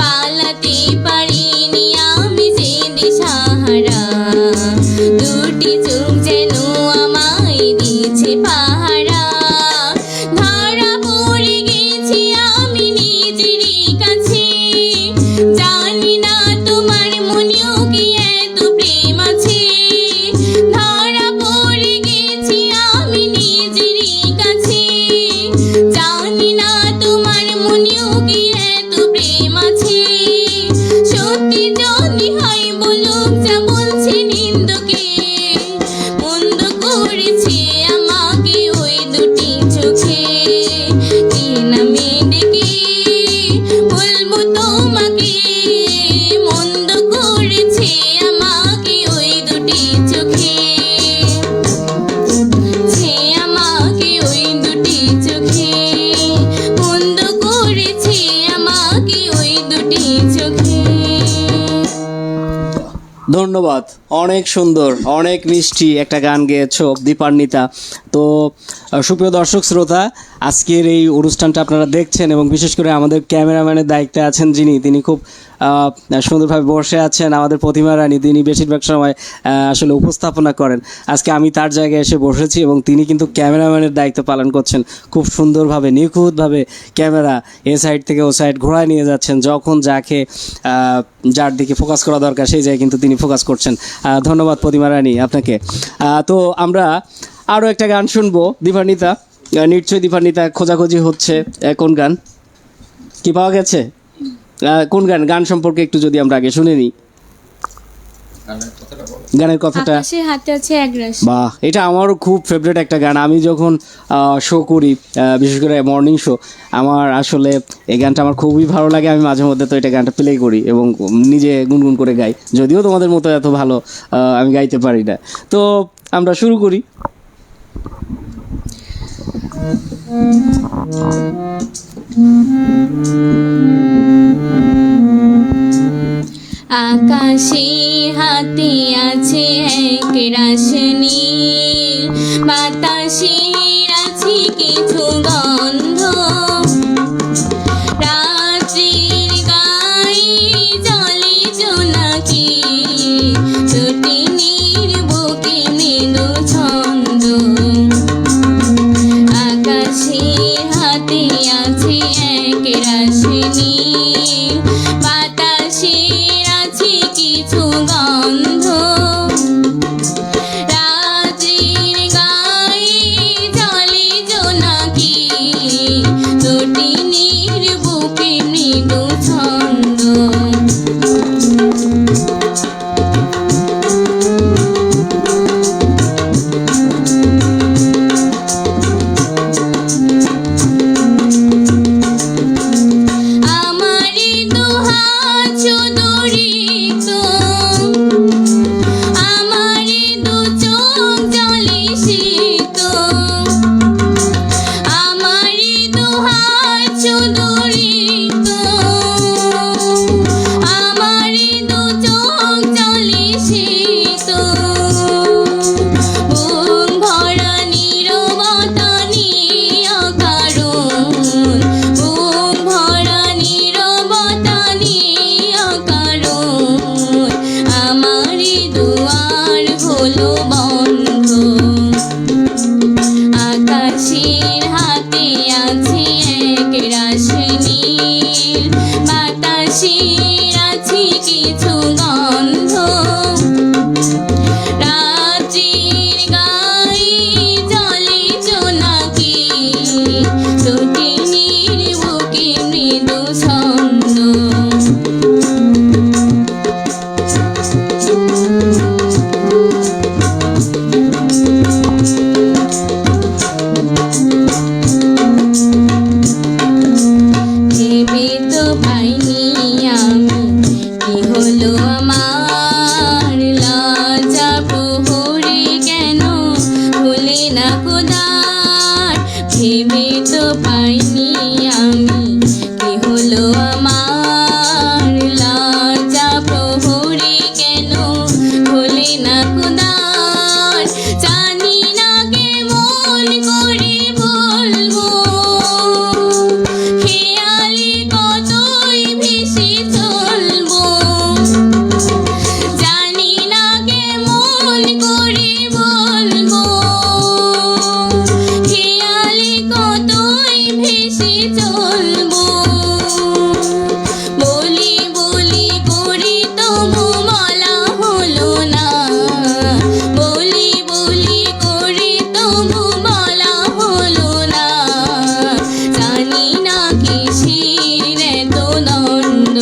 পালাতে পারিনি আমি যে দিশাহারা, দুটি চোখ যেন আমায় দিয়েছে পাহারা। ধরা পড়ে গেছি আমি নিজেরই কাছে, জানি না তোমার মনেও কি এত প্রেম আছে। ধরা পড়ে গেছি আমি নিজেরই কাছে, জানি না তোমার মনেও কি এত প্রেম আছে। সত্যি যদি হয় বলুক যা বলছে নিন্দকে, মন্দ করেছে আমাকে ওই দুটি চোখে। কি নামে ডেকে বলবো তোমাকে, মন্দ করেছে আমাকে ওই দুটি চোখে। সে আমাকে ওই দুটি চোখে, মন্দ করেছে আমাকে ওই দুটি চোখে। ধন্যবাদ, অনেক সুন্দর অনেক মিষ্টি একটা গান গেয়েছো দীপান্বিতা। তো সুপ্রিয় দর্শক শ্রোতা, আজকের এই অনুষ্ঠানটা আপনারা দেখছেন এবং বিশেষ করে আমাদের ক্যামেরাম্যানের দায়িত্বে আছেন যিনি, তিনি খুব সুন্দরভাবে বসে আছেন। আমাদের প্রতিমা রানী, তিনি বেশিরভাগ সময় আসলে উপস্থাপনা করেন। আজকে আমি তার জায়গায় এসে বসেছি এবং তিনি কিন্তু ক্যামেরাম্যানের দায়িত্ব পালন করছেন খুব সুন্দরভাবে, নিখুঁতভাবে। ক্যামেরা এ সাইড থেকে ও সাইড ঘোরায় নিয়ে যাচ্ছেন, যখন যাকে যার দিকে ফোকাস করা দরকার সেই জায়গায় কিন্তু তিনি ফোকাস করছেন। ধন্যবাদ প্রতিমা রানী আপনাকে। তো আমরা আরও একটা গান শুনবো। দীপান্বিতা, নিশ্চয়ই দীপান্বিতা খোঁজাখুঁজি হচ্ছে কোন গান কি পাওয়া গেছে, কোন গান, গান সম্পর্কে একটু যদি আমরা আগে শুনে নিই। গানের কথাটা আকাশের হাতে আছে একরাশ। বাহ, এটা আমারও খুব ফেভারিট একটা গান। আমি যখন শো করি, বিশেষ করে মর্নিং শো, আমার আসলে এই গানটা আমার খুবই ভালো লাগে। আমি মাঝে মধ্যে তো এটা গানটা প্লে করি এবং নিজে গুনগুন করে গাই, যদিও তোমাদের মতো এত ভালো আমি গাইতে পারি না। তো আমরা শুরু করি। আকাশে হাতে আছে এক রাশনি, বাতাসের আছে কিছু গন্ধ। রাত্রির গায়ে জলে জোনাকি, চটিনীর বুকে মৃদু ছন্দ। আকাশে হাতে আছে এক রাশনি, কিছু গন্ধ রাত্রির গায়ে জলে জোনাকি তটিনীর বুকে মৃদু ছন্দ আমারি দুহাত সুদূরিত আমারি দু চোখ জলে শীত আমারি দুহাত সুদূরিত আমারি দু চোখ জলে শীত বুক ভরা নীরবতা নিয়ে অকারণ বুক ভরা নীরবতা নিয়ে অকারণ আমারি দুয়ার হলো বন্ধ আকাশের হাতে আছে এক রাশি নীল বাতাসের আছে কিছু গন্ধ রাত্রির গায়ে জলে জোনাকি তটিনীর বুকে মৃদু ছন্দ ভেবে তো পাইনি আমি কি হলো আমার লজ্জা প্রহরে কেন খুলে না কোদার ভেবে তো পাইনি আমি কি হলো আমার লজ্জা প্রহরে কেন খুলে না কোদার জানি না কেমন করে বলবো খেয়ালি কতই ভেসে চলবো জানি না কেমন করে বলবো খেয়ালি কতই ভেসে চলবো বলি বলি করি তবু বলা হলো না বলি বলি করি তবু বলা হলো না জানি না কিসের এত দ্বন্দ্ব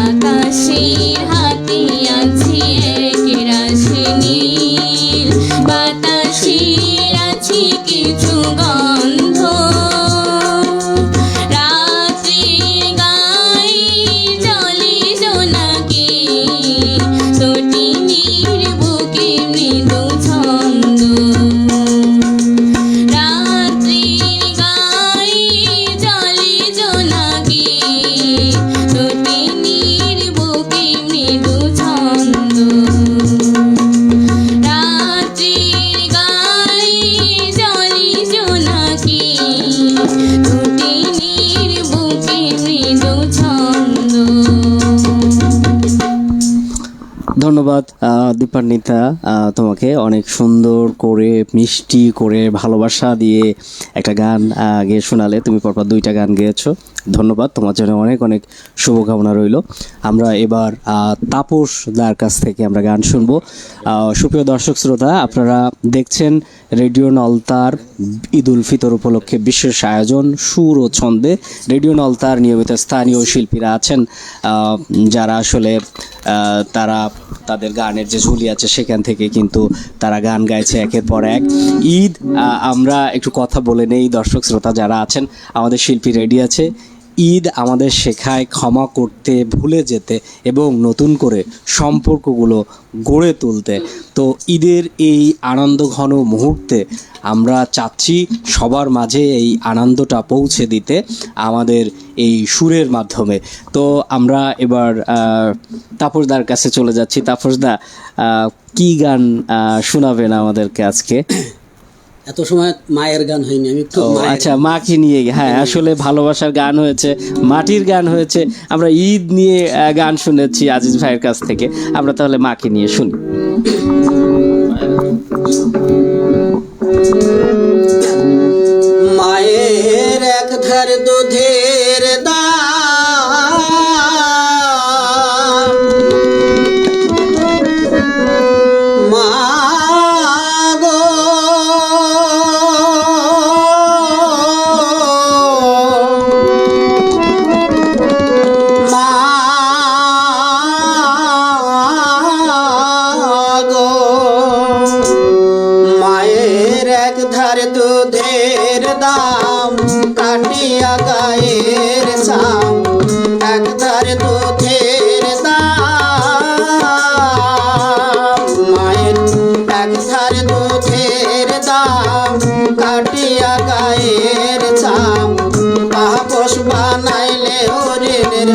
আকাশের হাতে আছে এক রাশি নীল বাতাসের আছে কিছু গন্ধ রাত্রির গায়ে জলে জোনাকি তটিনীর বুকে মৃদু ছন্দ রাত্রির গায়ে জলে জোনাকি তটিনীর বুকে মৃদু ছন্দ রাত্রির গায়ে জলে জোনাকি তটিনীর বুকে মৃদু ছন্দ ধন্যবাদ দীপান্বিতা, তোমাকে অনেক সুন্দর করে মিষ্টি করে ভালোবাসা দিয়ে একটা গান গেয়ে শোনালে। তুমি পরপর 2টা গান গেয়েছো, ধন্যবাদ। তোমার জন্য অনেক অনেক শুভকামনা রইল। আমরা এবার তাপস দার কাছ থেকে আমরা গান শুনবো। সুপ্রিয় দর্শক শ্রোতা, আপনারা দেখছেন রেডিও নলতার ঈদ উল ফিতর উপলক্ষে বিশেষ আয়োজন সুর ও ছন্দে। রেডিও নলতার নিয়মিত স্থানীয় শিল্পীরা আছেন যারা আসলে তারা তাদের গানের যে ঝুলি আছে সেখান থেকে কিন্তু তারা গান গাইছে একের পর এক। ঈদ আমরা একটু কথা বলে নেই, দর্শক শ্রোতা যারা আছেন, আমাদের শিল্পী রেডি আছে। ঈদ আমাদের শেখায় ক্ষমা করতে, ভুলে যেতে এবং নতুন করে সম্পর্কগুলো গড়ে তুলতে। তো ঈদের এই আনন্দঘন মুহূর্তে আমরা চাচ্ছি সবার মাঝে এই আনন্দটা পৌঁছে দিতে আমাদের এই সুরের মাধ্যমে। তো আমরা এবার তাপসদার কাছে চলে যাচ্ছি। তাপসদা, কি গান শোনাবেন আমাদেরকে আজকে? এত সময় মায়ের গান হয়নি, আমি একটু আচ্ছা, মাকে নিয়ে, হ্যাঁ আসলে ভালোবাসার গান হয়েছে, মাটির গান হয়েছে, আমরা ঈদ নিয়ে গান শুনেছি আজিজ ভাইয়ের কাছ থেকে। আমরা তাহলে মাকে নিয়ে শুনি। মায়ের এক ধার দুধের দাম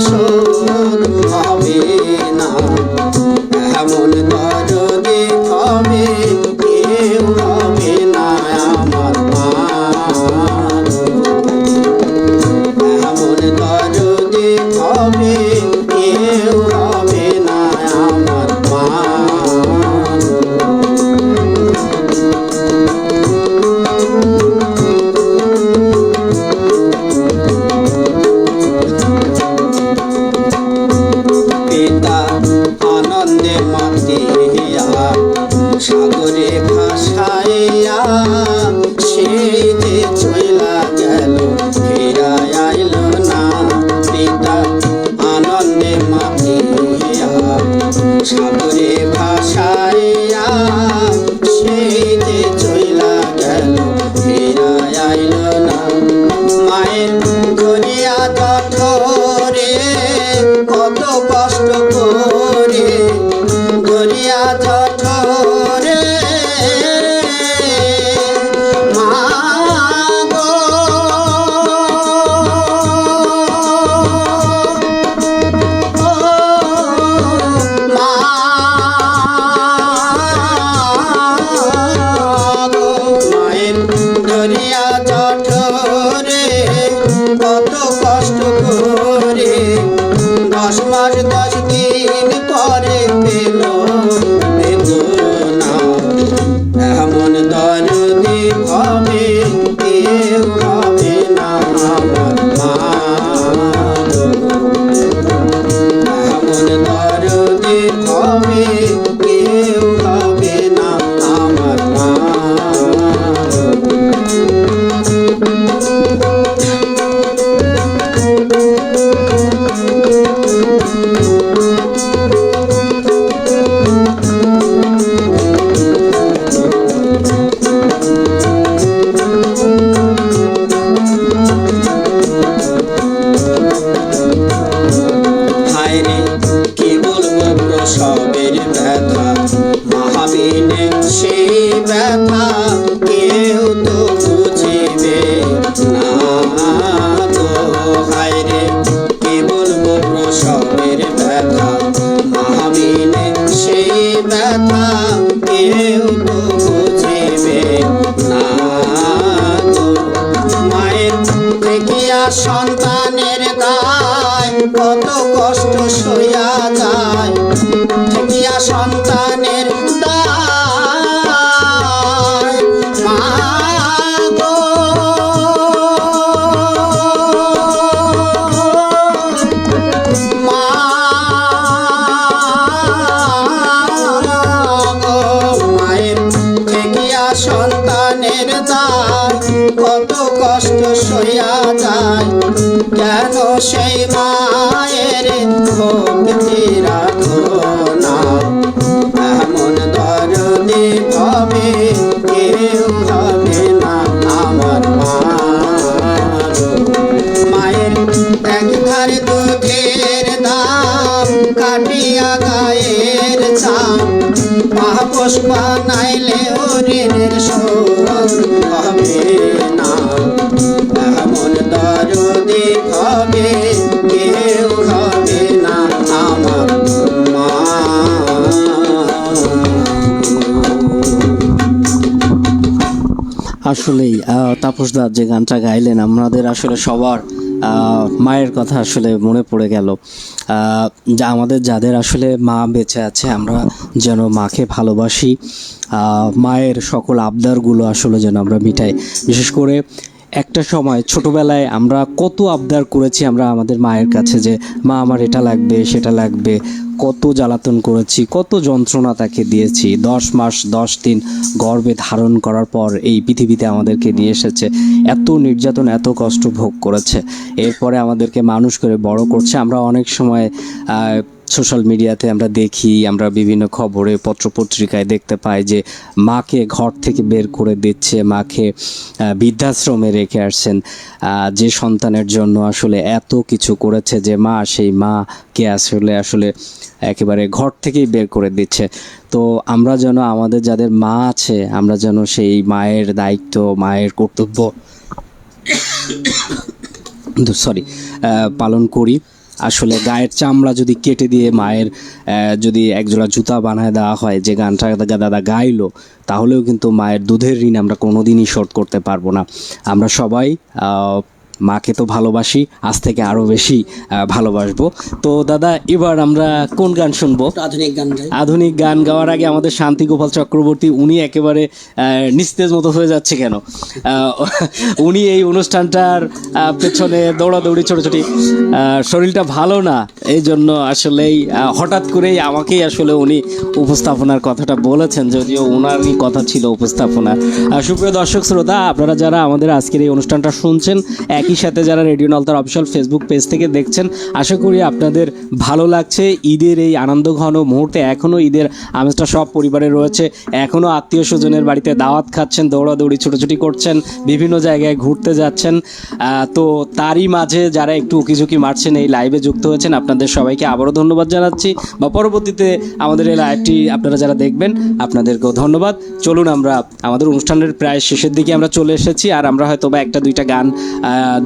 শোধ হবে না, এমন দরদি হবে কেউ হবে না আমার মা। এমন দরদি হবে কেউ হবে না আমার মা। পিতা আনন্দে মাতিয়া সাগরে ভাসাইয়া সেই যে চইলা গেল ফিরা আইল না। পিতা আনন্দে মাতিয়া সাগরে ভাসাইয়া সেই যে চইলা গেল ফিরা আইল না। মায়ের ধরিয়া জঠরে কত কষ্ট করে, ধরিয়া জঠরে মা গো, ও মা গো। মায়ের ধরিয়া জঠরে কত কষ্ট করে 10 মাস 10 দিন পরে পেল বেদনা। এমন দরদি হবে কেউ হবে না আমার মা। এমন দরদি হবে কেউ হবে না আমার মা। হায়রে কি বলবো প্রসবের ব্যথা, মহাবিনে সেই ব্যথা কেউ তো বুঝিবে না গো। হায়রে কি বলবো প্রসবের ব্যথা, মহাবিনে সেই ব্যথা কেউ তো বুঝিবে না গো। মায়ের দেখিয়া সন্তানের গায় কত কষ্ট সইয়া যায়, দেখিয়া সন্তানের দায় মা গো। মা গো, মায়ের দেখিয়া সন্তানের দায় কত কষ্ট সইয়া যায়। কেন সেই মায়ের ভক্তি রাখো না, এমন দরদি হবে কেউ হবে না আমার মা। মায়ের একধারে দুধের দাম কাটিয়া গায়ের চাম, মহাপুষ বানাইলে হরিণের শোধ হবে না। এমন দরদি হবে কেউ হবে না আমার মা। আসলেই তাপসদা যে গানটা গাইলেন আমাদের আসলে সবার মায়ের কথা আসলে মনে পড়ে গেল। যা আমাদের যাদের আসলে মা বেঁচে আছে আমরা যেন মাকে ভালোবাসি, মায়ের সকল আবদারগুলো আসলে যেন আমরা মিটাই। বিশেষ করে একটা সময় ছোটবেলায় আমরা কত আবদার করেছি আমরা আমাদের মায়ের কাছে যে মা আমার এটা লাগবে সেটা লাগবে, কত জ্বালাতন করেছি, কত যন্ত্রণা তাকে দিয়েছি। 10 মাস 10 দিন গর্ভে ধারণ করার পর এই পৃথিবীতে আমাদেরকে নিয়ে এসেছে, এত নির্যাতন এত কষ্ট ভোগ করেছে, এরপরে আমাদেরকে মানুষ করে বড় করছে। আমরা অনেক সময় সোশ্যাল মিডিয়াতে আমরা দেখি, আমরা বিভিন্ন খবরে পত্রপত্রিকায় দেখতে পাই যে মাকে ঘর থেকে বের করে দিচ্ছে, মাকে বৃদ্ধাশ্রমে রেখে আসছেন। যে সন্তানের জন্য আসলে এত কিছু করেছে যে মা, সেই মাকে আসলে একেবারে ঘর থেকেই বের করে দিচ্ছে। তো আমরা যেন আমাদের যাদের মা আছে আমরা যেন সেই মায়ের দায়িত্ব, মায়ের কর্তব্য পালন করি। আসলে গায়ের চামড়া যদি কেটে দিয়ে মায়ের যদি একজোড়া জুতা বানায় দেওয়া হয়, যে গানটা দাদা গাইলো, তাহলেও কিন্তু মায়ের দুধের ঋণ আমরা কোনোদিনই শোধ করতে পারবো না। আমরা সবাই মাকে তো ভালোবাসি, আজ থেকে আরও বেশি ভালোবাসবো। তো দাদা, এবার আমরা কোন গান শুনবো? আধুনিক গান গাই। আধুনিক গান গাওয়ার আগে আমাদের শান্তি গোপাল চক্রবর্তী, উনি একেবারে নিস্তেজ মতো হয়ে যাচ্ছে কেন? উনি এই অনুষ্ঠানটার পেছনে দৌড়াদৌড়ি ছোটাছুটি, শরীরটা ভালো না, এই জন্য আসলেই হঠাৎ করেই আমাকেই আসলে উনি উপস্থাপনার কথাটা বলেছেন, যদিও ওনারই কথা ছিল উপস্থাপনা। সুপ্রিয় দর্শক শ্রোতা, আপনারা যারা আমাদের আজকের এই অনুষ্ঠানটা শুনছেন, একই সাথে যারা রেডিও নলতার অফিসিয়াল ফেসবুক পেজ থেকে দেখছেন, আশা করি আপনাদের ভালো লাগছে। ঈদের এই আনন্দ ঘন মুহূর্তে এখনও ঈদের আমেজটা সব পরিবারে রয়েছে, এখনও আত্মীয় স্বজনের বাড়িতে দাওয়াত খাচ্ছেন, দৌড়াদৌড়ি ছোটাছুটি করছেন, বিভিন্ন জায়গায় ঘুরতে যাচ্ছেন। তো তারই মাঝে যারা একটু উকিঝুঁকি মারছেন, এই লাইভে যুক্ত হয়েছেন, আপনাদের সবাইকে আবারও ধন্যবাদ জানাচ্ছি, বা পরবর্তীতে আমাদের এই লাইভটি আপনারা যারা দেখবেন আপনাদেরকেও ধন্যবাদ। চলুন, আমরা আমাদের অনুষ্ঠানের প্রায় শেষের দিকে আমরা চলে এসেছি, আর আমরা হয়তো বা একটা দুইটা গান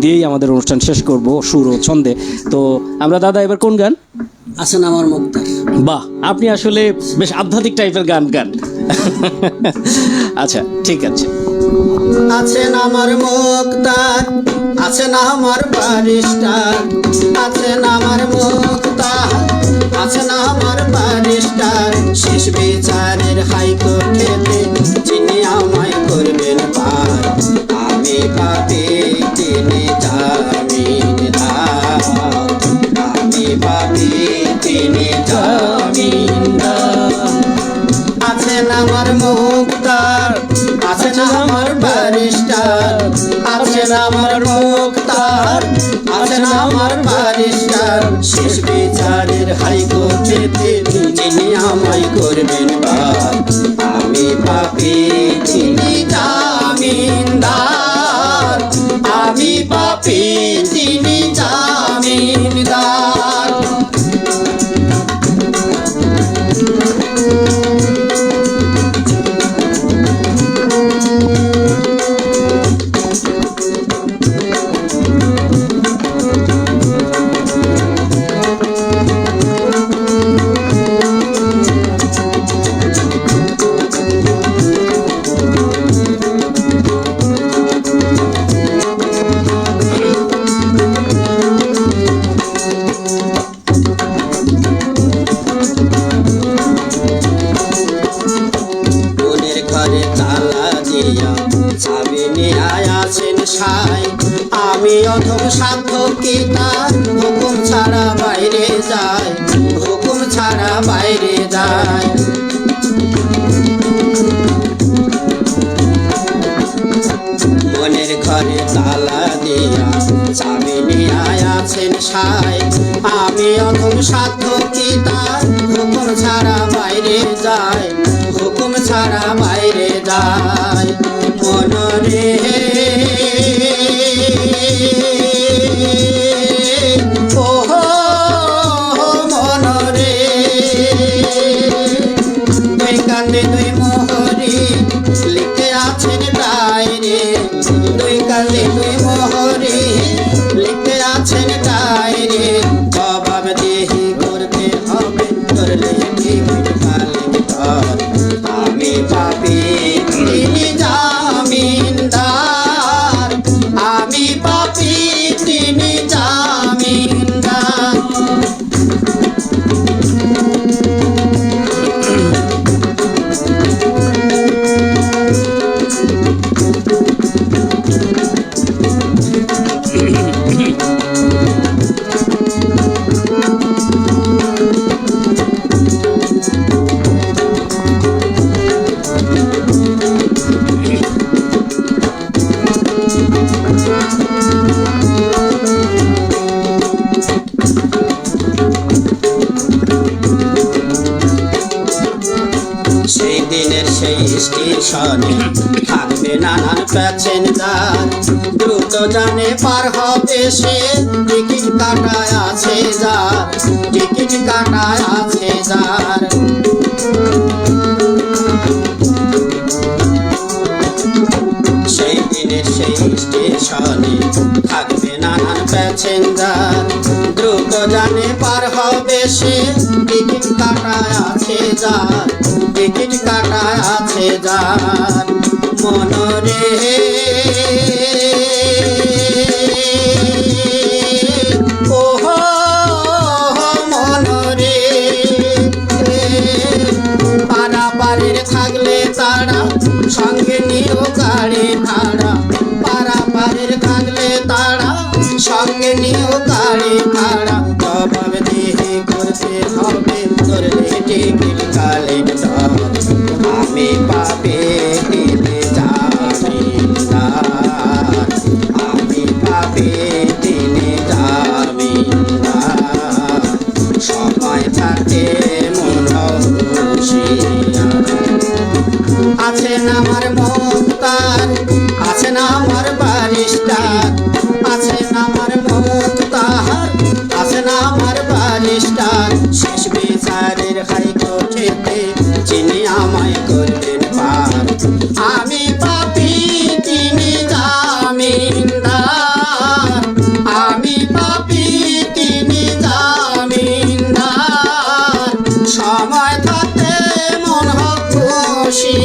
দিয়েই আমাদের অনুষ্ঠান শেষ করব সুর ও ছন্দে। তো আমরা দাদা এবার কোন গান? আছেন আমার মুক্তার। বাহ, আপনি আসলে বেশ আধ্যাত্মিক টাইপের গান গান। আচ্ছা, ঠিক আছে। আছেন আমার মুক্তার, আছেন আমার বারিস্টার, আছেন আমার মুক্তার, আছেন আমার বারিস্টার, শেষ বিচারের হাইকোর্টেতে যিনি আমায় করবেন পার, আমি পাপী তিনি জামিনদার, আমি পাপী তিনি জামিনদার। আছেন আমার মুক্তার, আছেন আমার বারিস্টার, আছেন আমার মুক্তার, আছেন আমার বারিস্টার, শেষ বিচারের হাইকোর্টেতে যিনি আমায় করবেন বার, আমি পাপী তিনি জামিনদার, আমি পাপী তিনি জামিনদার। আমি অধম সাধক কি তার হুকুম ছাড়া বাইরে যায়, হুকুম ছাড়া বাইরে যায়। মনের ঘরে তালা দিয়া চাবি নিয়ে আছেন সাই, আমি অধম সাধক কি তার হুকুম ছাড়া বাইরে যায়, হুকুম ছাড়া বাইরে যায়। মনরে ওহো মনরে, দুই কান্দে দুই মোহরি লিখে আছেন ডায়রে, দুই কান্দে দুই মোহরি লিখে আছেন ডায়রে, জবাব দেহি করতে হবে করলে আমি পাপী তিনি জামিনদার, আমি পাপী তিনি জামিনদার। সেই দিনের সেই স্টেশনে থাকবে নানান প্যাসেঞ্জার, দ্রুত জানে পার হবে সে, টিকিট কাটায় আছে যার, টিকিট কাটায় আছে যার। সেই দিনের সেই স্টেশনে থাকবে নানান প্যাসেঞ্জার, দ্রুত জানে পার হবে সে টিকিট কাটা আছে যার, টিকিট কাটা আছে যার মনরে ওহো মনরে পারাপারের থাকলে তারা সঙ্গে নিয়েও গাড়ি ভাড়া, পারাপারের থাকলে তারা সঙ্গে নিয়েও গাড়ি ভাড়া জবাব দিয়ে করতে হবে তোর টিকিট কালেক্টর। আমি পাবে দিনে জামিনদার, আমি পাবে দিনে জামিনদার, সময় থাকে মন হুঁশিয়ার। আছেন আমার মুক্তার, আছেন আমার বারিস্টার, আছেন আমার মুক্তার, আছেন আমার বারিস্টার, শেষ বিচারের হাইকোর্টেতে যিনি আমায় করবেন পার। আমি পাপি তিনি জামিনদার, আমি পাপি তিনি জামিনদার, সময় থাকতে মন হোক হুঁশিয়ার।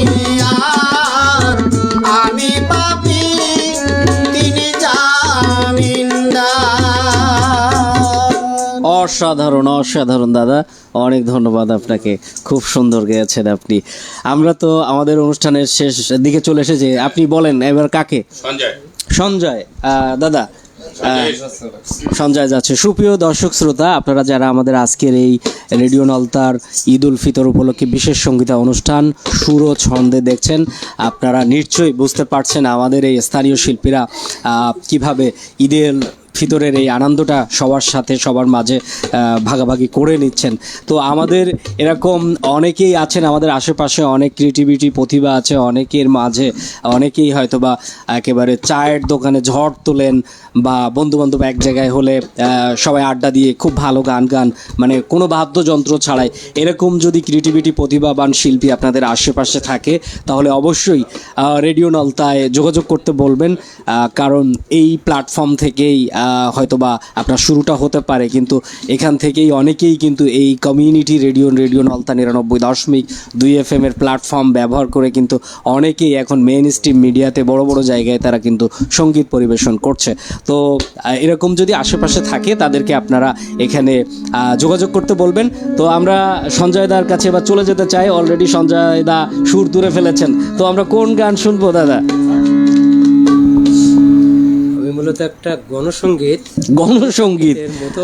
আমি পাপি তিনি জামিনদার। অসাধারণ অসাধারণ দাদা, অনেক ধন্যবাদ আপনাকে, খুব সুন্দর গেয়েছেন আপনি। আমরা তো আমাদের অনুষ্ঠানের শেষ দিকে চলে এসেছি, আপনি বলেন এবার কাকে? সঞ্জয়। সঞ্জয় দাদা, সঞ্জয় সঞ্জয় যাচ্ছে। সুপ্রিয় দর্শক শ্রোতা, আপনারা যারা আমাদের আজকের এই রেডিও নলতার ঈদ উল ফিতর উপলক্ষে বিশেষ সঙ্গীতা অনুষ্ঠান সুর ও ছন্দে দেখছেন, আপনারা নিশ্চয়ই বুঝতে পারছেন আমাদের এই স্থানীয় শিল্পীরা কিভাবে ঈদের ফিতরের এই আনন্দটা সবার সাথে সবার মাঝে ভাগাভাগি করে নিচ্ছেন। তো আমাদের এরকম অনেকেই আছেন, আমাদের আশেপাশে অনেক ক্রিয়েটিভিটি প্রতিভা আছে, অনেকের মাঝে অনেকেই হয়তো বা একেবারে চায়ের দোকানে ঝড় তোলেন বা বন্ধুবান্ধব এক জায়গায় হলে সবাই আড্ডা দিয়ে খুব ভালো গান গান, মানে কোনো বাদ্যযন্ত্র ছাড়াই। এরকম যদি ক্রিয়েটিভিটি প্রতিভাবান শিল্পী আপনাদের আশেপাশে থাকে তাহলে অবশ্যই রেডিও নলতায় যোগাযোগ করতে বলবেন, কারণ এই প্ল্যাটফর্ম থেকেই হয়তোবা আপনার শুরুটা হতে পারে, কিন্তু এখান থেকেই অনেকেই কিন্তু এই কমিউনিটি রেডিও নলতা 99.2 FM এর প্ল্যাটফর্ম ব্যবহার করে কিন্তু অনেকেই এখন মেইন স্ট্রিম মিডিয়াতে বড় বড় জায়গায় তারা কিন্তু সঙ্গীত পরিবেশন করছে। তো এরকম যদি আশেপাশে থাকে তাদেরকে আপনারা এখানে যোগাযোগ করতে বলবেন। তো আমরা সঞ্জয় দার কাছে এবার চলে যেতে চাই, অলরেডি সঞ্জয় দা সুর তুলে ফেলেছেন। তো আমরা কোন গান শুনবো দাদা? মূলত একটা গণসঙ্গীত। গণসঙ্গীত,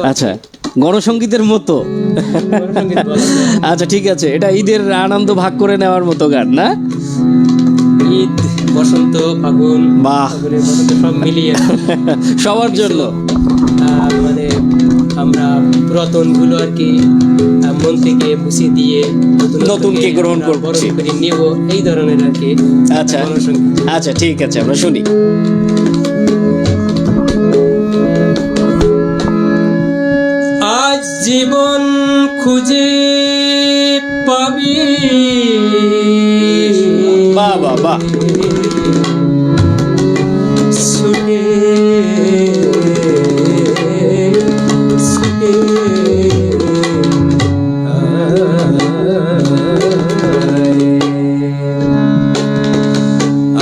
আচ্ছা, গণসঙ্গীতের মতো। আচ্ছা ঠিক আছে, এটা ঈদের আনন্দ ভাগ করে নেওয়ার মতো গান না? ঈদ, বসন্ত, ফাগুন, বাহ, সব মিলিয়ে সবার জন্য মানে আমরা পুরাতনগুলো আর কি মন থেকে মুছে দিয়ে নতুনকে গ্রহণ করছি, নেব, এই ধরনের আর কি। আচ্ছা আচ্ছা ঠিক আছে, আমরা শুনি। আজ জীবন খুঁজে পাবি, বাহ বাহ বাহ, ছুটে ছুটে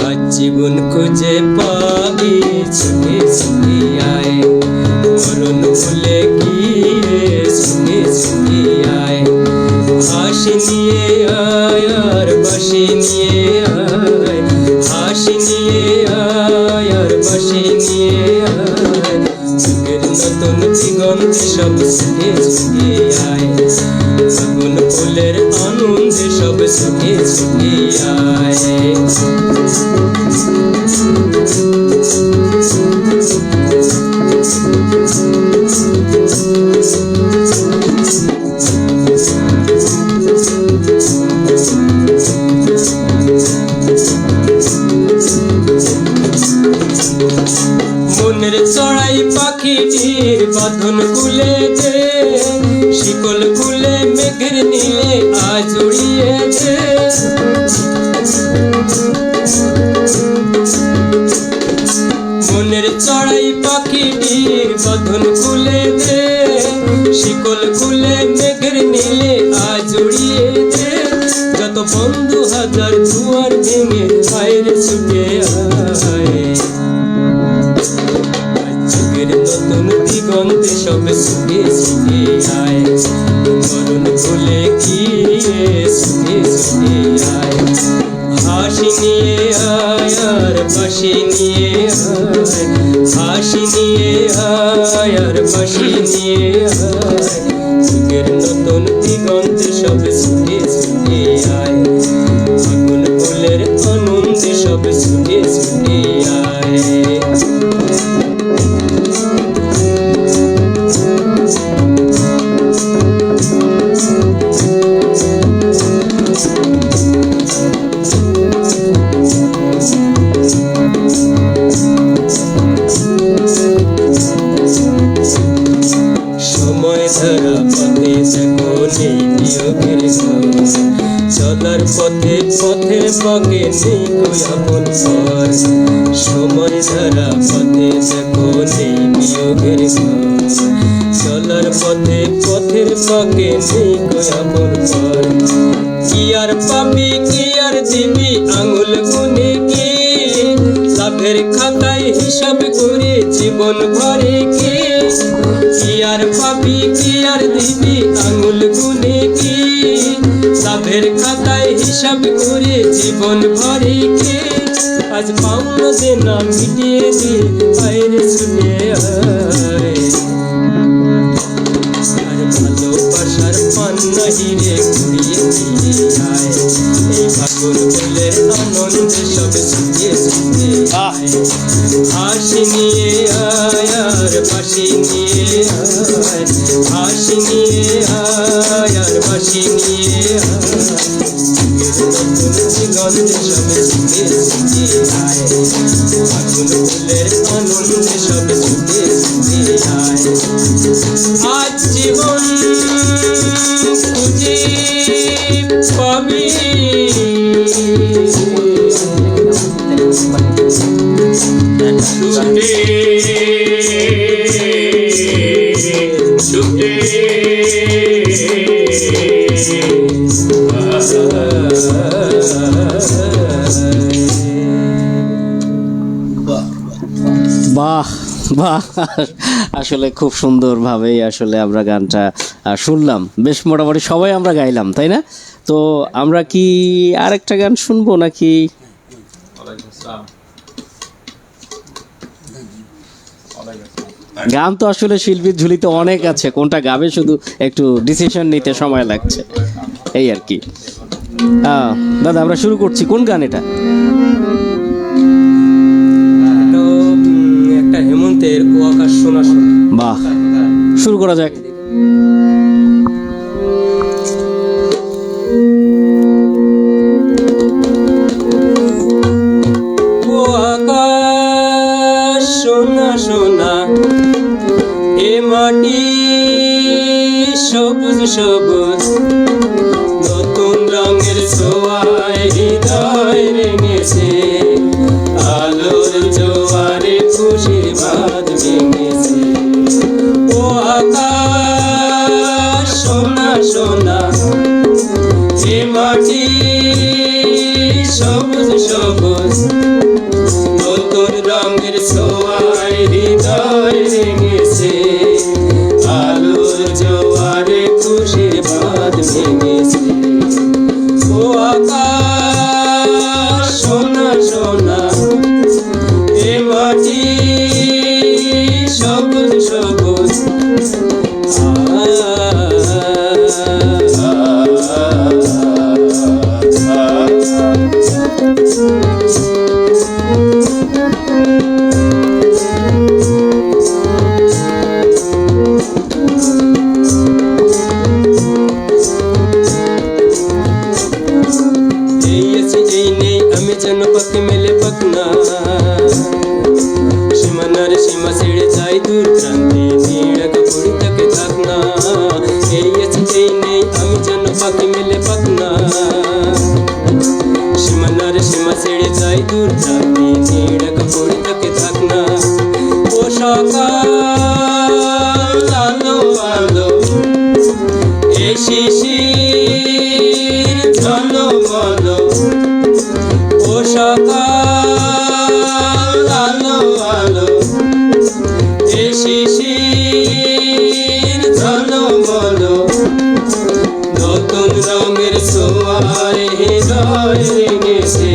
আজ জীবন খুঁজে পাবি, ছুটে ছুটে আয়, মরণ বলে গিয়ে ছুটে ছুটে আয়, হাসি নিয়ে আয় আর বাসি নিয়ে আয়, হাসি নিয়ে আয় আর বাসি নিয়ে আয়, যুগের নতুন দিগন্তে সব ছুটে ছুটে আয়, ফাগুন ফুলের আনন্দে সব ছুটে ছুটে আয়। মনের চড়াই পাখিটির বাঁধন খুলে দে, শিকল খুলে মেঘের নীলে আজ উড়িয়ে দে, মনের চড়াই পাখিটির বাঁধন খুলে দে, আয় জড়িয়ে দে যত বন্ধু হাজার দুয়ার ভেঙে বাইরে ছুটে আয় যুগের নতুন দিগন্তে সব সুখে সুখে আয় মরণ ভুলে গিয়ে সুখে সুখে আয় হাসি নিয়ে আয় আর বাসি নিয়ে আয় হাসি নিয়ে আয় আর বাসি নিয়ে আয় যুগের নতুন দিগন্তে সব সুখে সুখে আয় ফাগুন ফুলের আনন্দে সব সুখে সুখে আয় সময় ধারা পথে দেখো নেই বিয়োগের ঘর চলার পথে পথের পাকে নেই কই আপন পর সময় ধারা পথে দেখো নেই বিয়োগের ঘর চলার পথে পথের পাকে নেই কই আপন পর কি আর পাবি কি আর দিবি আঙুল গুনে কি লাভের খাতায় হিসাব করে জীবন ভরে কি কি আর পাবি কি আর দিবি আঙুল গুনে কি লাভের খাতায় হিসাব করে জীবন ভরে কি আজ পাওনা দেনা মিটিয়ে দে বাইরে ছুটে আয় আর ভালোবাসার পান্না হিরে ঘুরিয়ে দিয়ে আয় এই ফাগুন ফুলের আনন্দে সব সুখে সুখে আয় হাসি নিয়ে আয় আর বাসি নিয়ে আয় হাসি নিয়ে আয় আর বাসি নিয়ে আয় নতুন দিগন্তে সব সুখে সুখে আয় ফাগুন ফুলের আনন্দে সব সুখে সুখে আয় আজ জীবন খুঁজে পাবি ছুটে বাহ বাহ, আসলে খুব সুন্দরভাবেই আসলে আমরা গানটা শুনলাম। বেশ মোটামুটি সবাই আমরা গাইলাম, তাই না? তো আমরা কি আরেকটা গান শুনবো নাকি? গান তো আসলে শিল্পীর ঝুলিতে অনেক আছে, কোনটা গাবে শুধু একটু ডিসিশন নিতে সময় লাগছে, এই আর কি। দাদা আমরা শুরু করছি, কোন গান এটা? একটা হেমন্তের ও আকাশ সোনা সোনা। বাহ, শুরু করা যাক। ও আকাশ সোনা সোনা, এ মাটি সবুজ সবুজ, নতুন রঙের ছোঁয়ায় হৃদয় রেঙেছে, আলোর জোয়ারে খুশির বাঁধ ভেঙেছে। ও আকাশ সোনা সোনা, এ মাটি সবুজ সবুজ, নতুন রঙের ছোঁয়ায় হৃদয় রেঙেছে, আলোর জোয়ারে খুশির বাঁধ ভেঙেছে। ও আকাশ সোনা সোনা, এ মাটি সবুজ সবুজ, এই আছি এই নেই আমি যেন পাখি মেলে পাখনা, সীমানার সীমা ছেড়ে যাই দূর প্রান্তে, নীড় কাপড় তাকে থাকনা। এই আছি এই নেই আমি যেন পাখি মেলে পাখনা, সীমানার সীমা ছেড়ে যাই দূর প্রান্তে, নীড় কাপড় তাকে থাকনা। ও সকাল আলো আলো, এ শিশির সকাল আলো আলো এ শিশির ঝলমলো নতুন রঙের ছোঁয়ায় হৃদয় রেঙেছে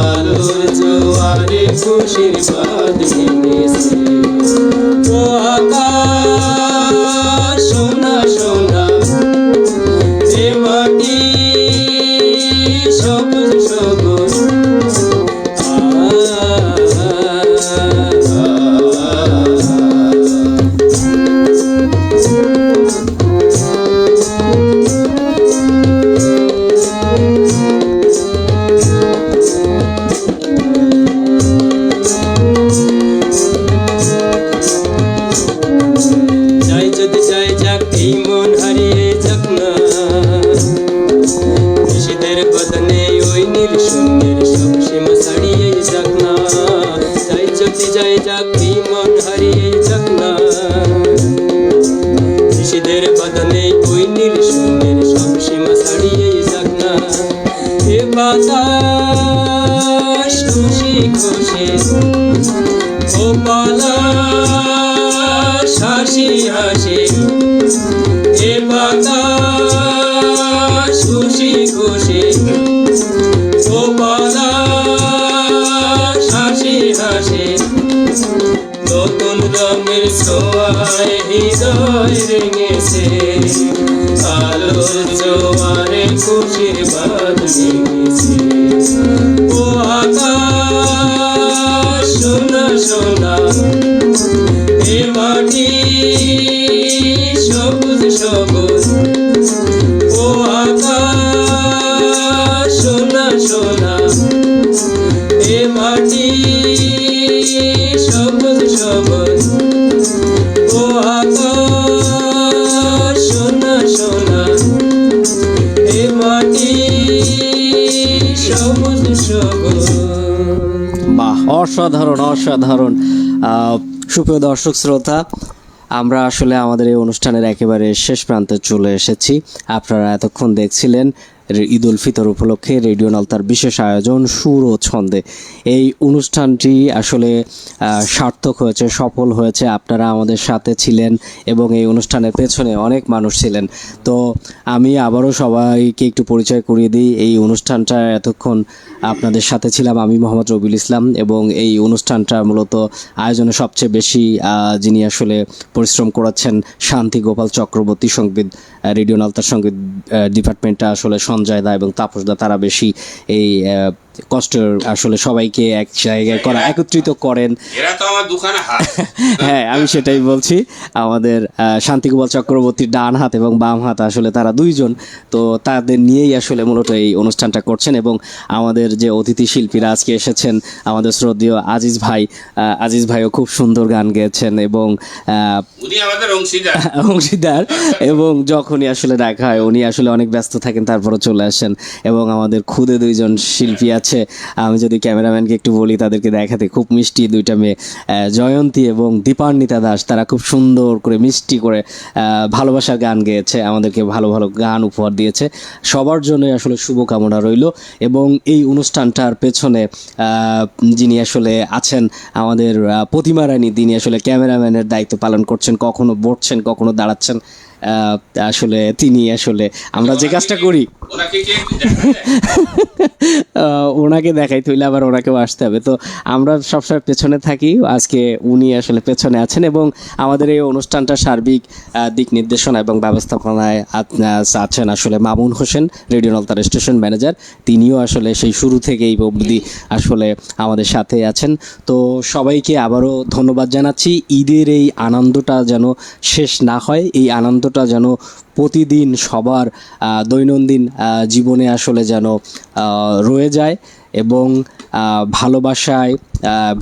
আলোর জোয়ারে খুশির বাঁধ ভেঙেছে ও আকাশ সোনা সোনা এ মাটি সবুজ সবুজ যাই যদি যাই যাক এই মন হারিয়ে যাক না নিশীদের বদনে ওই নীল শূন্যের সব সীমা ছাড়িয়ে যাক না যাই যদি যাই যাক এই মন হারিয়ে যাক না নিশীদের বদনে ওই নীল শূন্যের সব সীমা ছাড়িয়ে যাক না এ বাতাস খুশি খুশি ও পলাশ হাসি হাসি এ বাতাস খুশি খুশি ও পলাশ হাসি হাসি নতুন রঙের ছোঁয়ায় হৃদয় রেঙেছে আলোর জোয়ারে খুশির বাঁধ ভেঙেছে ও আকাশ সোনা সোনা এ মাটি সবুজ সবুজ ও আকাশ সোনা সোনা এ মাটি সবুজ সবুজ ও আকাশ সোনা সোনা এ মাটি সবুজ সবুজ। বাহ, অসাধারণ অসাধারণ। সুপ্রিয় দর্শক শ্রোতা, আমরা আসলে আমাদের এই অনুষ্ঠানের একেবারে শেষ প্রান্তে চলে এসেছি। আপনারা এতক্ষণ দেখছিলেন ঈদ উল ফিতর উপলক্ষে রেডিও নলতার বিশেষ আয়োজন সুর ও ছন্দে। এই অনুষ্ঠানটি আসলে সার্থক হয়েছে, সফল হয়েছে। আপনারা আমাদের সাথে ছিলেন এবং এই অনুষ্ঠানের পেছনে অনেক মানুষ ছিলেন। তো আমি আবারও সবাইকে একটু পরিচয় করিয়ে দিই। এই অনুষ্ঠানটা এতক্ষণ আপনাদের সাথে ছিলাম আমি মোহাম্মদ রবিউল ইসলাম, এবং এই অনুষ্ঠানটা মূলত আয়োজনে সবচেয়ে বেশি যিনি আসলে পরিশ্রম করাচ্ছেন শান্তি গোপাল চক্রবর্তী, সংগীত রেডিও নলতার সংগীত ডিপার্টমেন্টটা আসলে সঞ্জয় দা এবং তাপস দা, তারা বেশি এই কষ্টের আসলে সবাইকে এক জায়গায় করা একত্রিত করেন। এরা তো আমার দুখানা হাত। হ্যাঁ, আমি সেটাই বলছি। আমাদের শান্তি গোপাল চক্রবর্তীর ডান হাত এবং বাম হাত আসলে তারা দুইজন, তো তাদের নিয়েই আসলে মূলত এই অনুষ্ঠানটা করছেন। এবং আমাদের যে অতিথি শিল্পীরা আজকে এসেছেন, আমাদের শ্রদ্ধেয় আজিজ ভাইও খুব সুন্দর গান গেয়েছেন এবং উনি আমাদের অংশীদার, এবং যখনই আসলে দেখা হয় উনি আসলে অনেক ব্যস্ত থাকেন, তারপরে চলে আসেন। এবং আমাদের খুদে দুইজন শিল্পী আছে, আমি যদি ক্যামেরাম্যানকে একটু বলি তাদেরকে দেখাতে, খুব মিষ্টি দুইটা মেয়ে, জয়ন্তী এবং দীপান্বিতা দাস, তারা খুব সুন্দর করে মিষ্টি করে ভালোবাসার গান গেয়েছে, আমাদেরকে ভালো ভালো গান উপহার দিয়েছে। সবার জন্যই আসলে শুভকামনা রইল। এবং এই অনুষ্ঠানটার পেছনে যিনি আসলে আছেন আমাদের প্রতিমা রানী, তিনি আসলে ক্যামেরাম্যানের দায়িত্ব পালন করছেন, কখনো বসছেন কখনো দাঁড়াচ্ছেন। আসলে তিনি আসলে আমরা যে কাজটা করি ওনাকে দেখাইতে হইলে আবার ওনাকেও আসতে হবে, তো আমরা সবসময় পেছনে থাকি। আজকে উনি আসলে পেছনে আছেন এবং আমাদের এই অনুষ্ঠানটা সার্বিক দিক নির্দেশনা এবং ব্যবস্থাপনায় আছেন আসলে মামুন হোসেন, রেডিও নলতার স্টেশন ম্যানেজার। তিনিও আসলে সেই শুরু থেকে এই অবধি আসলে আমাদের সাথে আছেন। তো সবাইকে আবারও ধন্যবাদ জানাচ্ছি। ঈদের এই আনন্দটা যেন শেষ না হয়, এই আনন্দটা যেন প্রতিদিন সবার দৈনন্দিন জীবনে আসলে যেন রয়ে যায় এবং ভালোবাসায়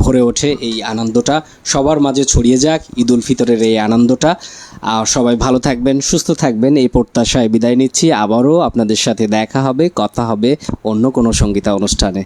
ভরে ওঠে। এই আনন্দটা সবার মাঝে ছড়িয়ে যাক, ঈদ উল ফিতরের এই আনন্দটা। সবাই ভালো থাকবেন, সুস্থ থাকবেন, এই প্রত্যাশায় বিদায় নিচ্ছি। আবারও আপনাদের সাথে দেখা হবে, কথা হবে অন্য কোনো সঙ্গীতা অনুষ্ঠানে।